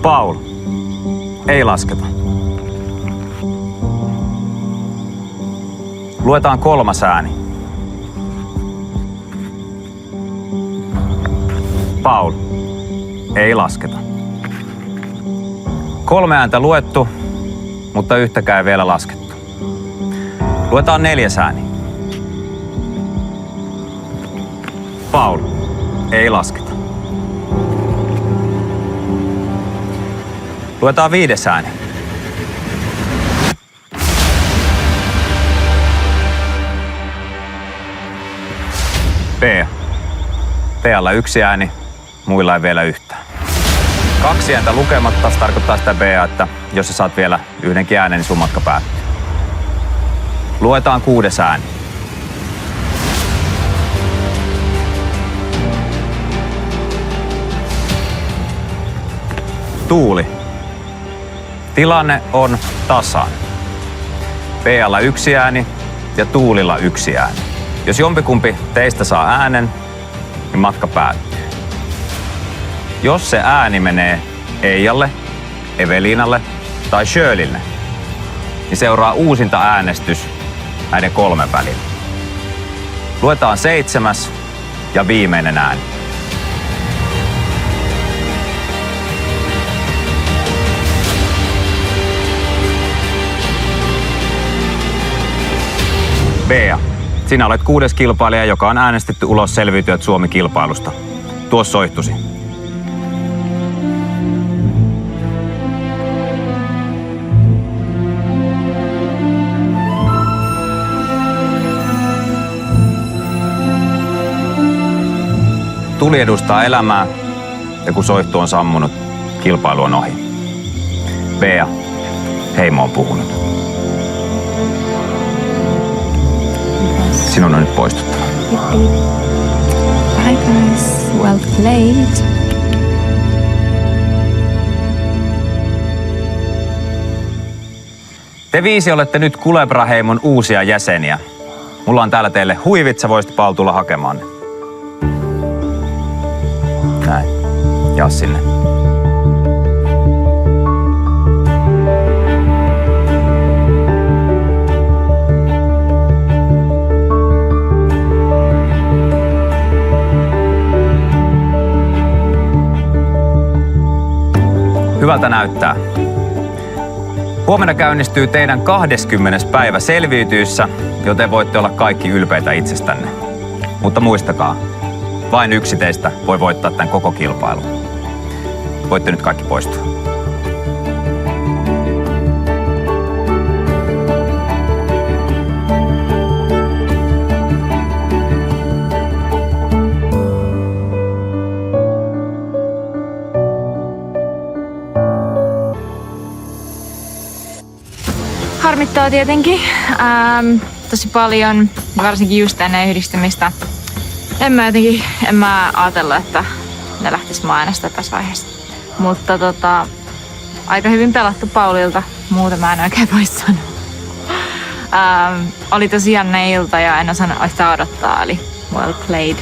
Paul. Ei lasketa. Luetaan 3. ääni. Paul. Ei lasketa. 3 ääntä luettu, mutta yhtäkään ei vielä laskettu. Luetaan 4. ääni. Paul. Ei lasketa. Luetaan 5. ääni. Bea. Bealla 1 ääni, muilla ei vielä yhtään. 2 ääntä lukematta, se tarkoittaa sitä Bea, että jos sä saat vielä yhdenkin äänen, niin sun matka päättyy. Luetaan 6. ääni. Tuuli. Tilanne on tasainen. Bealla 1 ääni ja Tuulilla 1 ääni. Jos jompikumpi teistä saa äänen, niin matka päättyy. Jos se ääni menee Eijalle, Eveliinalle tai Shirleylle, niin seuraa uusinta äänestys näiden 3 välillä. Luetaan 7. ja viimeinen ääni. Bea, sinä olet 6. kilpailija, joka on äänestetty ulos Selviytyjät Suomi-kilpailusta. Tuo soihtusi. Tuli edustaa elämää, ja kun soihtu on sammunut, kilpailu on ohi. Bea, heimo on puhunut. Sinun on nyt poistuttava. Bye guys, well played. Te 5 olette nyt Kulebra-heimon uusia jäseniä. Mulla on täällä teille huivit, sä voisit, Paul, tulla hakemaan ne. Näin. Jaa sinne. hyvältä näyttää. Huomenna käynnistyy teidän 20. päivä selviytyissä, joten voitte olla kaikki ylpeitä itsestänne. Mutta muistakaa, vain yksi teistä voi voittaa tämän koko kilpailun. Voitte nyt kaikki poistua. Harmittaa tietenkin tosi paljon, varsinkin just ennen yhdistymistä. En mä ajatellut, että ne lähtis mua äänestää tässä vaiheessa. Mutta aika hyvin pelattu Paulilta, muuta mä en oikein voi sanoa. Oli tosi jännä ilta ja en osannut yhtään odottaa, eli well played.